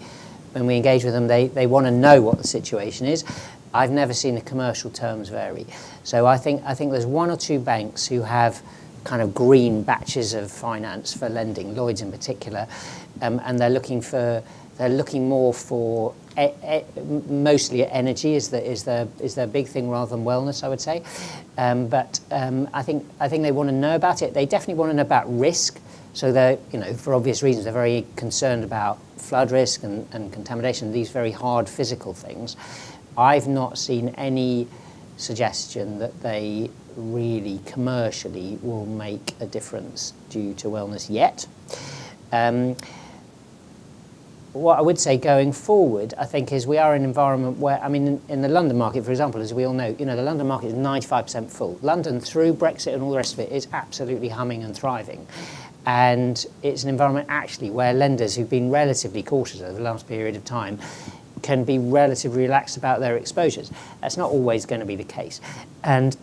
engage with them, they want to know what the situation is. I've never seen the commercial terms vary. So I think there's one or two banks who have kind of green batches of finance for lending, Lloyds in particular, and they're looking more for mostly energy is their big thing rather than wellness, I would say. But I think they want to know about it. They definitely want to know about risk. So they're, for obvious reasons, they're very concerned about flood risk and contamination, these very hard physical things. I've not seen any suggestion that they really commercially will make a difference due to wellness yet. What I would say going forward, I think, is we are in an environment where, in the London market, for example, as we all know, the London market is 95% full. London, through Brexit and all the rest of it, is absolutely humming and thriving. And it's an environment, actually, where lenders who've been relatively cautious over the last period of time can be relatively relaxed about their exposures. That's not always going to be the case. And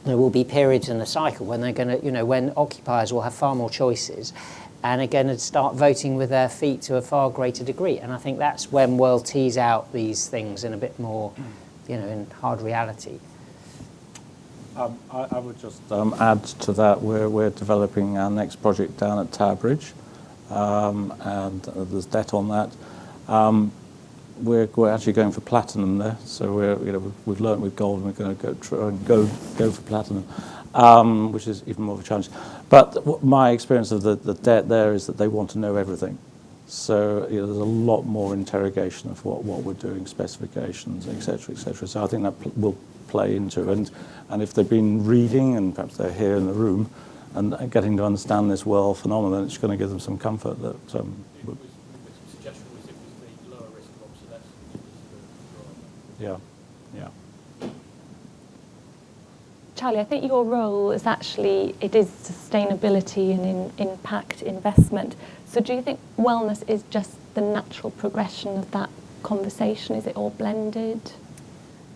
there will be periods in the cycle when they're going to, when occupiers will have far more choices and are going to start voting with their feet to a far greater degree. And I think that's when we'll tease out these things in a bit more, in hard reality. I would just add to that, we're developing our next project down at Tower Bridge, and there's debt on that. We're actually going for platinum there, so we've learnt with gold, and we're going to try and go for platinum, which is even more of a challenge. But my experience of the debt there is that they want to know everything. So there's a lot more interrogation of what we're doing, specifications, etc., etc. So I think that will play into it. And if they've been reading, and perhaps they're here in the room, and getting to understand this well phenomenon, it's going to give them some comfort that. Yeah. Charlie, I think your role is sustainability and impact investment. So do you think wellness is just the natural progression of that conversation? Is it all blended?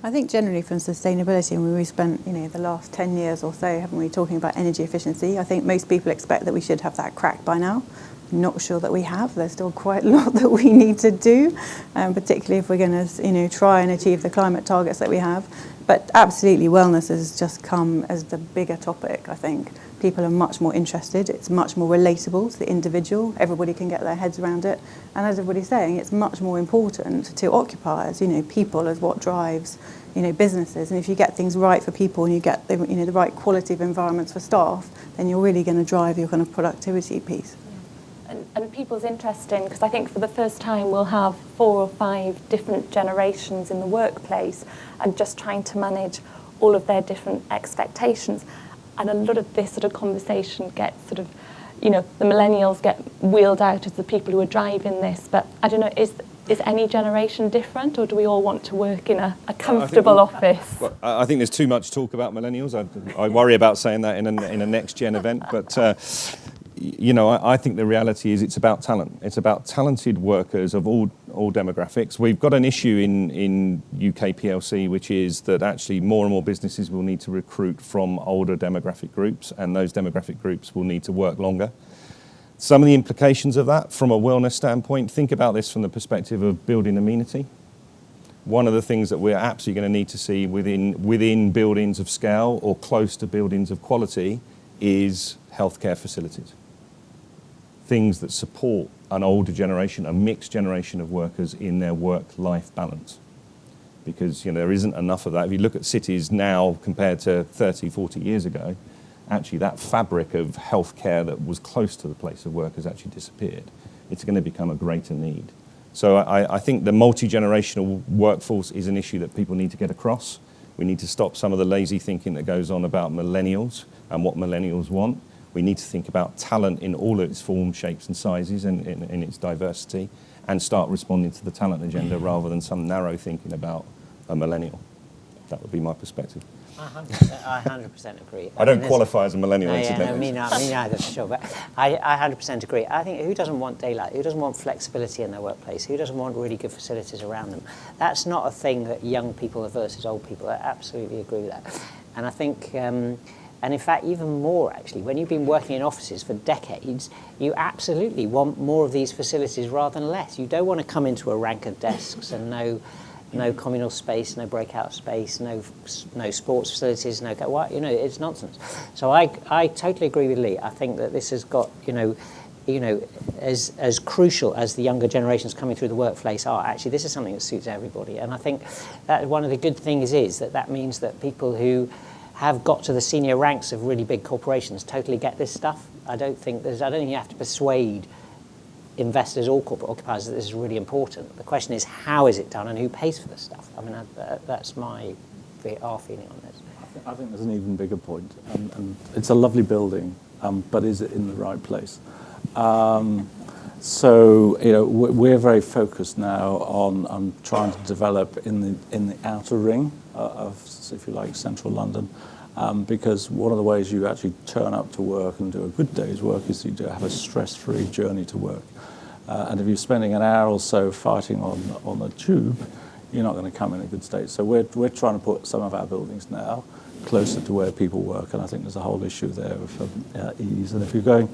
I think generally from sustainability, and we spent the last 10 years or so, haven't we, talking about energy efficiency. I think most people expect that we should have that cracked by now. I'm not sure that we have. There's still quite a lot that we need to do, particularly if we're going to try and achieve the climate targets that we have. But absolutely, wellness has just come as the bigger topic, I think. People are much more interested. It's much more relatable to the individual. Everybody can get their heads around it. And as everybody's saying, it's much more important to occupiers. People is what drives, businesses. And if you get things right for people and you get the right quality of environments for staff, then you're really going to drive your kind of productivity piece. And people's interesting, because I think for the first time we'll have 4 or 5 different generations in the workplace and just trying to manage all of their different expectations. And a lot of this sort of conversation gets sort of, the millennials get wheeled out as the people who are driving this. But I don't know, is any generation different, or do we all want to work in a comfortable office? Well, I think there's too much talk about millennials. I worry about saying that in a next gen event, but I think the reality is it's about talent. It's about talented workers of all demographics. We've got an issue in UK PLC, which is that actually more and more businesses will need to recruit from older demographic groups, and those demographic groups will need to work longer. Some of the implications of that from a wellness standpoint, think about this from the perspective of building amenity. One of the things that we're absolutely going to need to see within buildings of scale or close to buildings of quality is healthcare facilities. Things that support an older generation, a mixed generation of workers in their work-life balance. Because there isn't enough of that. If you look at cities now compared to 30, 40 years ago, actually that fabric of healthcare that was close to the place of work has actually disappeared. It's going to become a greater need. So I think the multi-generational workforce is an issue that people need to get across. We need to stop some of the lazy thinking that goes on about millennials and what millennials want. We need to think about talent in all of its forms, shapes and sizes and in its diversity, and start responding to the talent agenda rather than some narrow thinking about a millennial. That would be my perspective. I 100% agree. I don't qualify as a millennial, incidentally. Me neither, for sure. But I 100% agree. I think who doesn't want daylight? Who doesn't want flexibility in their workplace? Who doesn't want really good facilities around them? That's not a thing that young people are versus old people. I absolutely agree with that. And I think, and in fact, even more actually, when you've been working in offices for decades, you absolutely want more of these facilities rather than less. You don't want to come into a rank of desks and no communal space, no breakout space, no sports facilities, it's nonsense. So I totally agree with Lee. I think that this has got, as crucial as the younger generations coming through the workplace are, actually this is something that suits everybody. And I think that one of the good things is that means that people who have got to the senior ranks of really big corporations totally get this stuff. I don't think you have to persuade investors or corporate occupiers that this is really important. The question is, how is it done and who pays for this stuff? I mean, that's our feeling on this. I think there's an even bigger point. And it's a lovely building, but is it in the right place? So we're very focused now on trying to develop in the outer ring of, if you like, central London. Because one of the ways you actually turn up to work and do a good day's work is you do have a stress-free journey to work. And if you're spending an hour or so fighting on the tube, you're not going to come in a good state. So we're trying to put some of our buildings now closer to where people work, and I think there's a whole issue there of ease. And if you're going,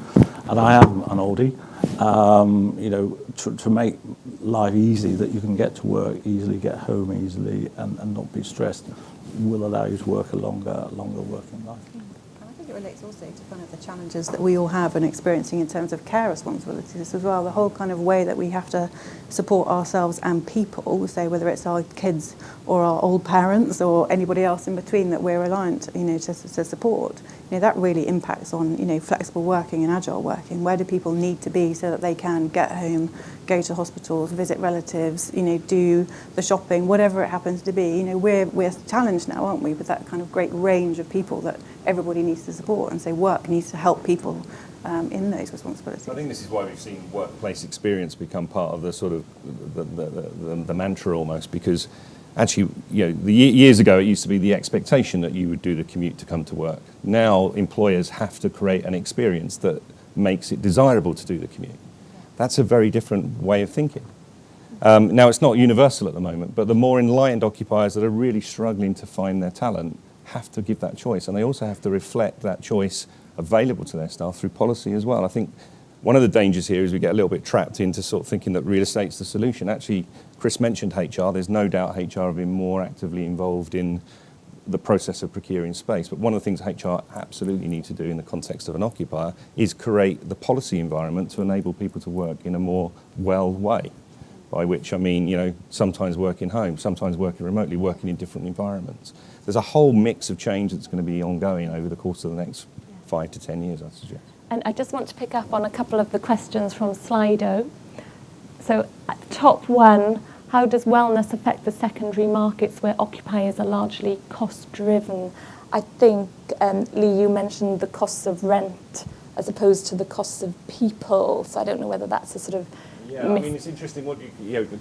and I am an oldie, to make life easy, that you can get to work easily, get home easily, and not be stressed, will allow you to work a longer working life. I think it relates also to kind of the challenges that we all have and experiencing in terms of care responsibilities as well. The whole kind of way that we have to support ourselves and people, say whether it's our kids or our old parents or anybody else in between that we're reliant, to support. That really impacts on, flexible working and agile working. Where do people need to be so that they can get home, go to hospitals, visit relatives, do the shopping, whatever it happens to be. We're challenged now, aren't we, with that kind of great range of people that everybody needs to support, and so work needs to help people in those responsibilities. I think this is why we've seen workplace experience become part of the sort of the mantra almost, because actually, years ago it used to be the expectation that you would do the commute to come to work. Now employers have to create an experience that makes it desirable to do the commute. That's a very different way of thinking. Now it's not universal at the moment, but the more enlightened occupiers that are really struggling to find their talent have to give that choice, and they also have to reflect that choice available to their staff through policy as well. I think one of the dangers here is we get a little bit trapped into sort of thinking that real estate's the solution. Actually, Chris mentioned HR. There's no doubt HR have been more actively involved in the process of procuring space. But one of the things HR absolutely need to do in the context of an occupier is create the policy environment to enable people to work in a more well way. By which I mean, sometimes working home, sometimes working remotely, working in different environments. There's a whole mix of change that's going to be ongoing over the course of the next 5 to 10 years, I suggest. And I just want to pick up on a couple of the questions from Slido. So at the top one, how does wellness affect the secondary markets where occupiers are largely cost-driven? I think, Lee, you mentioned the costs of rent as opposed to the costs of people. So I don't know whether that's a sort of Yeah, I mean, it's interesting.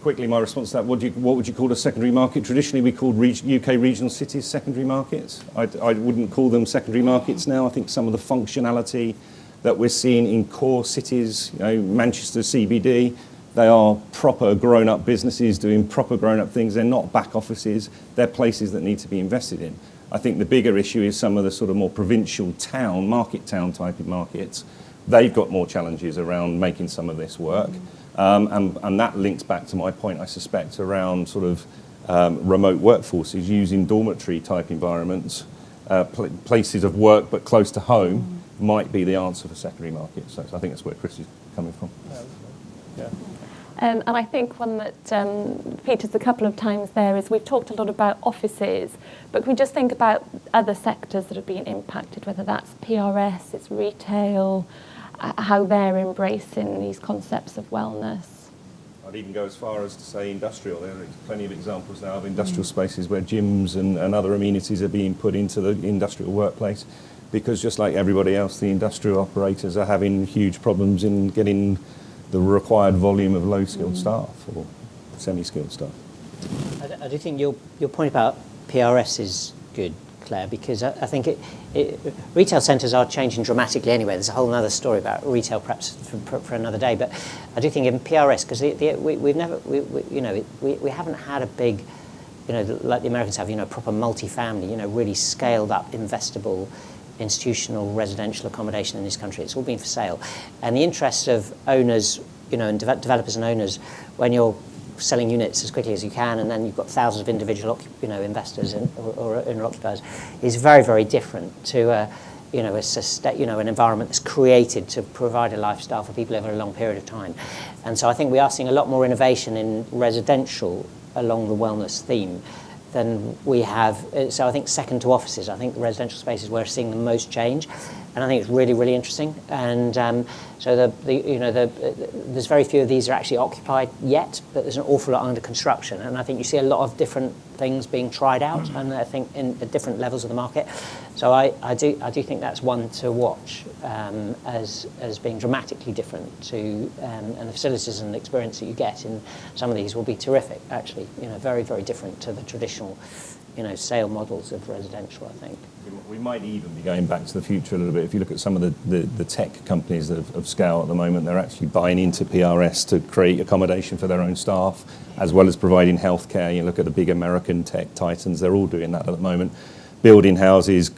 Quickly, my response to that. What would you call a secondary market? Traditionally, we called UK regional cities secondary markets. I wouldn't call them secondary markets now. I think some of the functionality that we're seeing in core cities, Manchester CBD, they are proper grown-up businesses doing proper grown-up things. They're not back offices. They're places that need to be invested in. I think the bigger issue is some of the sort of more provincial town, market town type of markets. They've got more challenges around making some of this work. And that links back to my point, I suspect, around sort of remote workforces using dormitory type environments, places of work but close to home might be the answer for secondary markets. So I think that's where Chris is coming from. Yeah. And I think one that features a couple of times there is we've talked a lot about offices, but can we just think about other sectors that have been impacted, whether that's PRS, it's retail, how they're embracing these concepts of wellness? I'd even go as far as to say industrial. There are plenty of examples now of industrial spaces where gyms and other amenities are being put into the industrial workplace, because just like everybody else, the industrial operators are having huge problems in getting the required volume of low-skilled staff or semi-skilled staff. I do think your point about PRS is good, Claire, because I think retail centres are changing dramatically anyway. There's a whole other story about retail, perhaps for another day. But I do think in PRS, because we haven't had a big, like the Americans have, proper multifamily, really scaled up, investable, institutional residential accommodation in this country. It's all been for sale, and the interests of owners, and developers and owners, when you're selling units as quickly as you can, and then you've got thousands of individual, investors or owner occupiers, is very, very different to an environment that's created to provide a lifestyle for people over a long period of time. And so I think we are seeing a lot more innovation in residential along the wellness theme than we have. So I think second to offices, I think the residential spaces we're seeing the most change, and I think it's really, really interesting. And so there's very few of these are actually occupied yet, but there's an awful lot under construction, and I think you see a lot of different things being tried out, and I think at different levels of the market. So I do think that's one to watch as being dramatically different to, and the facilities and the experience that you get in some of these will be terrific, actually. Very, very different to the traditional, sale models of residential, I think. We might even be going back to the future a little bit. If you look at some of the tech companies of scale at the moment, they're actually buying into PRS to create accommodation for their own staff, as well as providing healthcare. You look at the big American tech titans, they're all doing that at the moment. Building houses,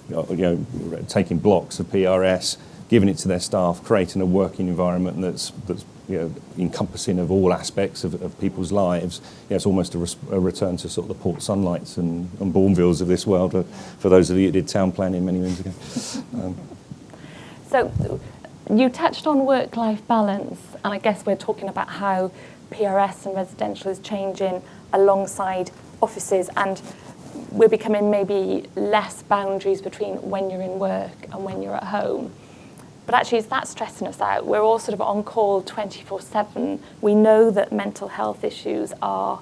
taking blocks of PRS, giving it to their staff, creating a working environment that's encompassing of all aspects of people's lives. It's almost a return to sort of the Port Sunlights and Bournevilles of this world, for those of you who did town planning many moons ago. So you touched on work-life balance, and I guess we're talking about how PRS and residential is changing alongside offices, and we're becoming maybe less boundaries between when you're in work and when you're at home. But actually, is that stressing us out? We're all sort of on call 24/7. We know that mental health issues are,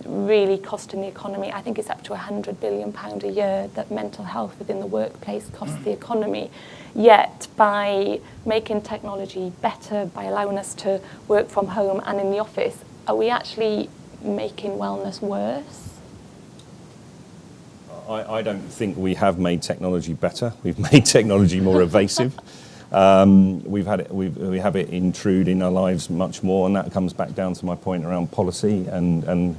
really costing the economy. I think it's up to £100 billion a year that mental health within the workplace costs the economy. Yet, by making technology better, by allowing us to work from home and in the office, are we actually making wellness worse? I don't think we have made technology better. We've made technology more evasive. We have it intrude in our lives much more, and that comes back down to my point around policy and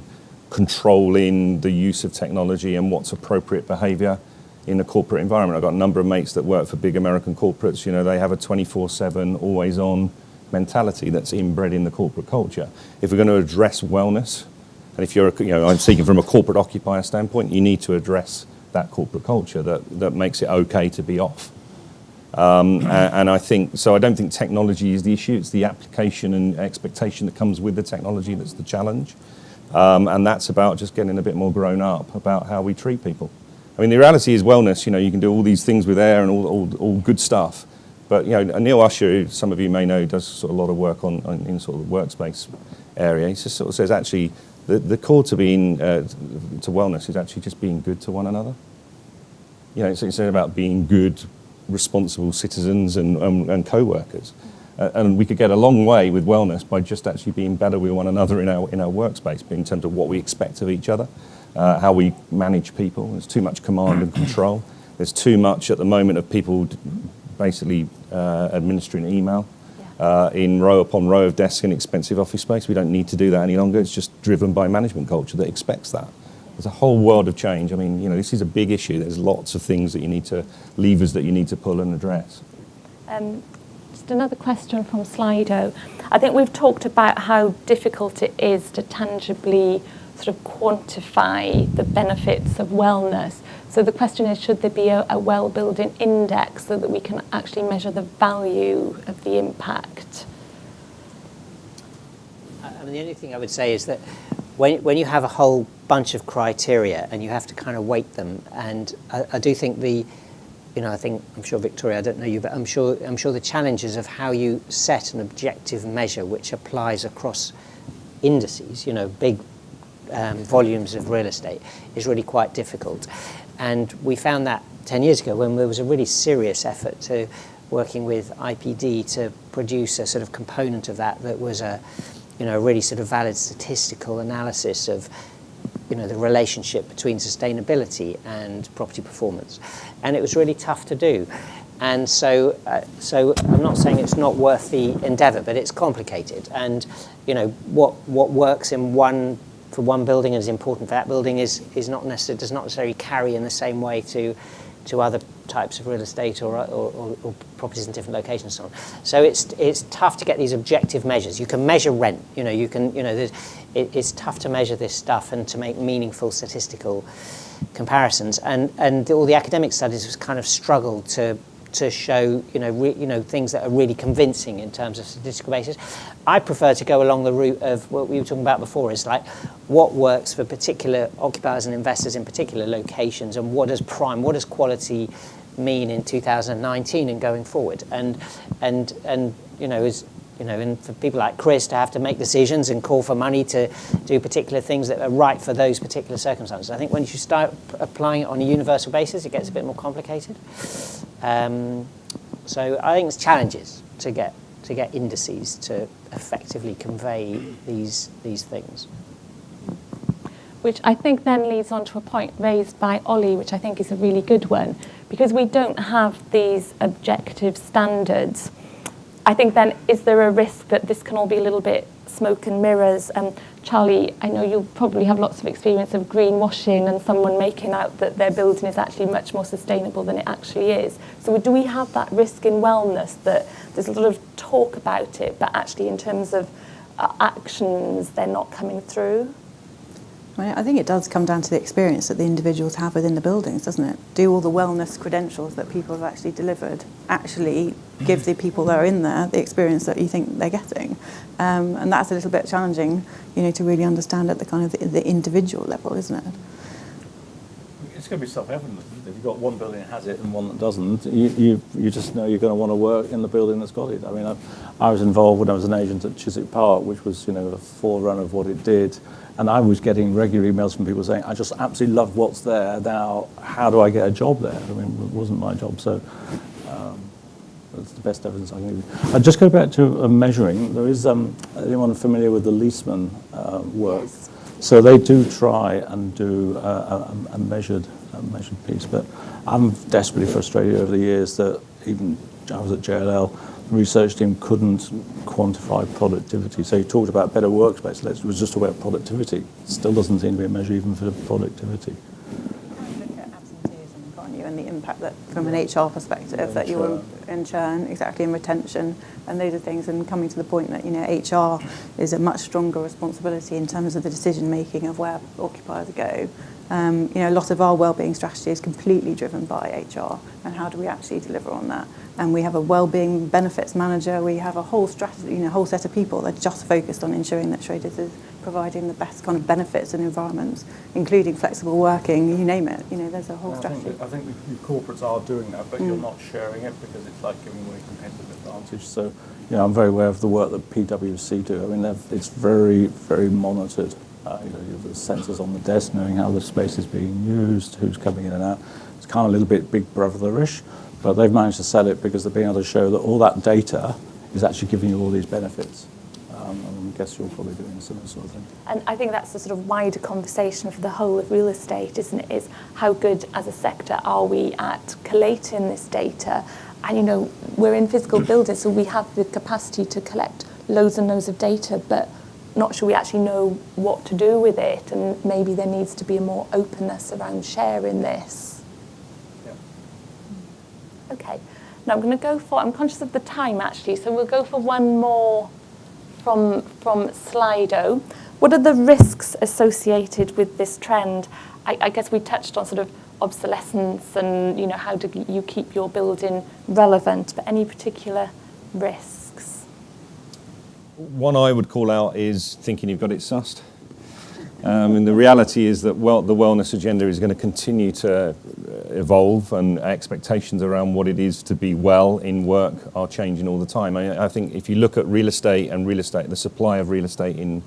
controlling the use of technology and what's appropriate behaviour in a corporate environment. I've got a number of mates that work for big American corporates. They have a 24/7, always-on mentality that's inbred in the corporate culture. If we're going to address wellness, and if you're, I'm speaking from a corporate occupier standpoint, you need to address that corporate culture that makes it okay to be off. And I think, so I don't think technology is the issue, it's the application and expectation that comes with the technology that's the challenge. And that's about just getting a bit more grown up about how we treat people. I mean, the reality is wellness, you can do all these things with air and all good stuff. But, Neil Usher, who some of you may know, does sort of a lot of work in sort of the workspace area. He just sort of says, actually, the core to being, to wellness is actually just being good to one another. It's about being good, responsible citizens and co-workers. And we could get a long way with wellness by just actually being better with one another in our workspace, in terms of what we expect of each other, how we manage people. There's too much command and control. There's too much at the moment of people basically administering email in row upon row of desks in expensive office space. We don't need to do that any longer. It's just driven by management culture that expects that. There's a whole world of change. I mean, this is a big issue. There's lots of things that levers that you need to pull and address. Just another question from Slido. I think we've talked about how difficult it is to tangibly sort of quantify the benefits of wellness. So the question is, should there be a well-building index so that we can actually measure the value of the impact? I mean, the only thing I would say is that when you have a whole bunch of criteria and you have to kind of weight them, and I do think I'm sure Victoria, I don't know you, but I'm sure the challenges of how you set an objective measure which applies across indices, big volumes of real estate, is really quite difficult. And we found that 10 years ago when there was a really serious effort to working with IPD to produce a sort of component of that was a really sort of valid statistical analysis of the relationship between sustainability and property performance. And it was really tough to do. And so I'm not saying it's not worth the endeavour, but it's complicated. And what works for one building and is important for that building does not necessarily carry in the same way to other types of real estate or properties in different locations and so on. So it's tough to get these objective measures. You can measure rent, it's tough to measure this stuff and to make meaningful statistical comparisons. And all the academic studies have kind of struggled to show things that are really convincing in terms of statistical basis. I prefer to go along the route of what we were talking about before, is like what works for particular occupiers and investors in particular locations, and what does quality mean in 2019 and going forward. And for people like Chris to have to make decisions and call for money to do particular things that are right for those particular circumstances. I think when you start applying it on a universal basis, it gets a bit more complicated. So I think it's challenges to get indices to effectively convey these things. Which I think then leads on to a point raised by Ollie, which I think is a really good one, because we don't have these objective standards. I think then, is there a risk that this can all be a little bit smoke and mirrors? Charlie, I know you probably have lots of experience of greenwashing and someone making out that their building is actually much more sustainable than it actually is. So do we have that risk in wellness, that there's a lot of talk about it, but actually in terms of actions, they're not coming through? I think it does come down to the experience that the individuals have within the buildings, doesn't it? Do all the wellness credentials that people have actually delivered actually give the people that are in there the experience that you think they're getting? And that's a little bit challenging, to really understand at the kind of the individual level, isn't it? It's going to be self-evident. If you've got one building that has it and one that doesn't, you just know you're going to want to work in the building that's got it. I mean, I was involved when I was an agent at Chiswick Park, which was, a forerunner of what it did. And I was getting regular emails from people saying, I just absolutely love what's there. Now, how do I get a job there? I mean, it wasn't my job, so that's the best evidence I can give you. I'll just go back to measuring. There is, anyone familiar with the Leesman work? Yes. So they do try and do a measured piece, but I'm desperately frustrated over the years that even I was at JLL, the research team couldn't quantify productivity. So you talked about better workspace. It was just about productivity. It still doesn't seem to be a measure even for productivity. You look at absenteeism, can't you, and the impact that from an HR perspective that you're in churn, exactly, in retention, and those are things, and coming to the point that HR is a much stronger responsibility in terms of the decision making of where occupiers go. A lot of our wellbeing strategy is completely driven by HR, and how do we actually deliver on that? And we have a wellbeing benefits manager. We have a whole strategy, whole set of people that are just focused on ensuring that Schroders is providing the best kind of benefits and environments, including flexible working, you name it. There's a whole strategy. I think the corporates are doing that, but you're not sharing it because it's like giving away competitive advantage. So, I'm very aware of the work that PwC do. I mean, it's very, very monitored. You have the sensors on the desk, knowing how the space is being used, who's coming in and out. It's kind of a little bit Big Brother-ish, but they've managed to sell it because they've been able to show that all that data is actually giving you all these benefits. And I guess you're probably doing a similar sort of thing. And I think that's the sort of wider conversation for the whole of real estate, isn't it? Is how good as a sector are we at collating this data? And, you know, we're in physical buildings, so we have the capacity to collect loads and loads of data, but not sure we actually know what to do with it. And maybe there needs to be a more openness around sharing this. Yeah. Okay. Now I'm going to go for, I'm conscious of the time actually, so we'll go for one more from Slido. What are the risks associated with this trend? I guess we touched on sort of obsolescence and, you know, how do you keep your building relevant, but any particular risks? One I would call out is thinking you've got it sussed. And the reality is that the wellness agenda is going to continue to evolve, and expectations around what it is to be well in work are changing all the time. I think if you look at real estate, the supply of real estate in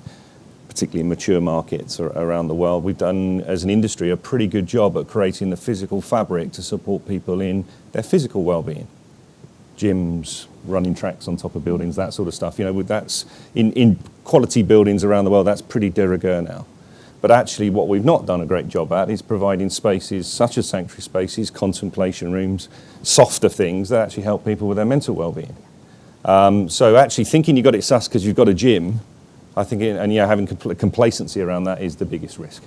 particularly in mature markets around the world, we've done as an industry a pretty good job at creating the physical fabric to support people in their physical well-being. Gyms, running tracks on top of buildings, that sort of stuff. You know, that's in quality buildings around the world, that's pretty de rigueur now. But actually what we've not done a great job at is providing spaces such as sanctuary spaces, contemplation rooms, softer things that actually help people with their mental well-being. So actually thinking you've got it sussed because you've got a gym, I think, and yeah, having complacency around that is the biggest risk.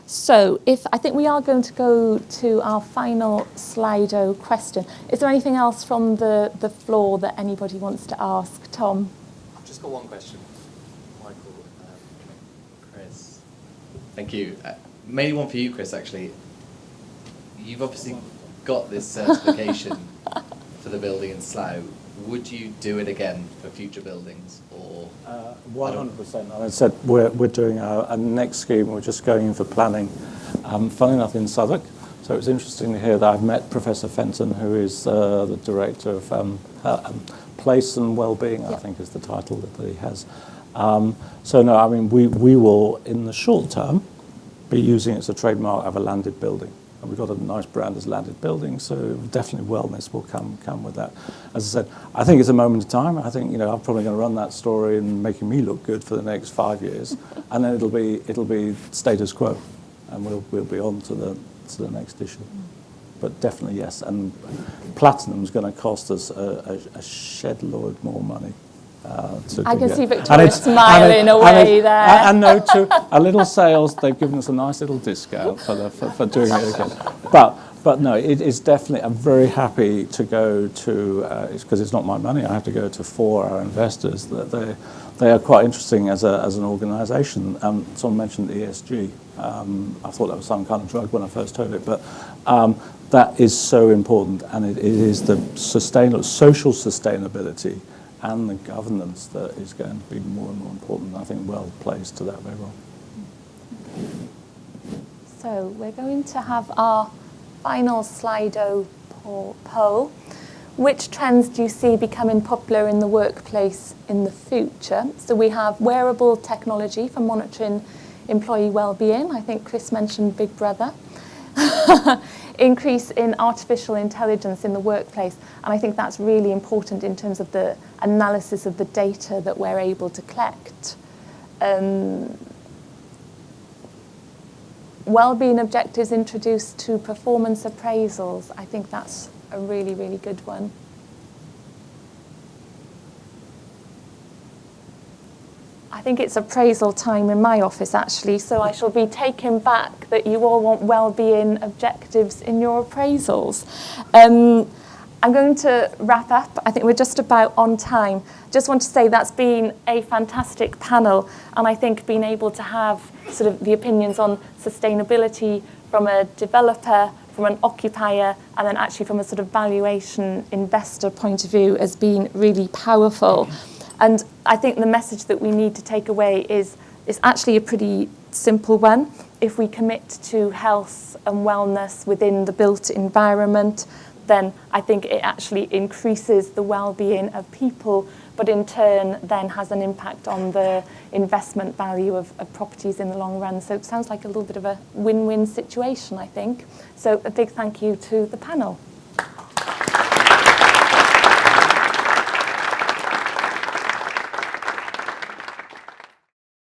So I think we are going to go to our final Slido question. Is there anything else from the floor that anybody wants to ask? Tom? I've just got one question. Michael, Chris. Thank you. Mainly one for you, Chris, actually. You've obviously got this certification for the building in Slough. Would you do it again for future buildings, or? 100%. I said we're doing a next scheme. We're just going in for planning. Funny enough, in Southwark. So it's interesting to hear that I've met Professor Fenton, who is the director of Place and Wellbeing, I think is the title that he has. So no, I mean we will in the short term be using it as a trademark of a landed building. And we've got a nice brand as landed building, so definitely wellness will come with that. As I said, I think it's a moment of time. I think, you know, I'm probably going to run that story and making me look good for the next 5 years, and then it'll be status quo, and we'll be on to the next issue. But definitely yes, and platinum's going to cost us a shed load more money. I can see Victoria smiling away there. And no, to a little sales, they've given us a nice little discount for doing it again. But no, it is definitely, I'm very happy to go to, because it's not my money, I have to go to for our investors, that they are quite interesting as an organisation. Someone mentioned ESG. I thought that was some kind of drug when I first heard it, but that is so important, and it is the social sustainability and the governance that is going to be more and more important. I think well plays to that very well. So we're going to have our final Slido poll. Which trends do you see becoming popular in the workplace in the future? So we have wearable technology for monitoring employee well-being. I think Chris mentioned Big Brother. Increase in artificial intelligence in the workplace, and I think that's really important in terms of the analysis of the data that we're able to collect. Wellbeing objectives introduced to performance appraisals. I think that's a really, really good one. I think it's appraisal time in my office, actually, so I shall be taking back that you all want well-being objectives in your appraisals. I'm going to wrap up. I think we're just about on time. Just want to say that's been a fantastic panel, and I think being able to have sort of the opinions on sustainability from a developer, from an occupier, and then actually from a sort of valuation investor point of view has been really powerful. And I think the message that we need to take away is actually a pretty simple one. If we commit to health and wellness within the built environment, then I think it actually increases the well-being of people, but in turn then has an impact on the investment value of properties in the long run. So it sounds like a little bit of a win-win situation, I think. So a big thank you to the panel.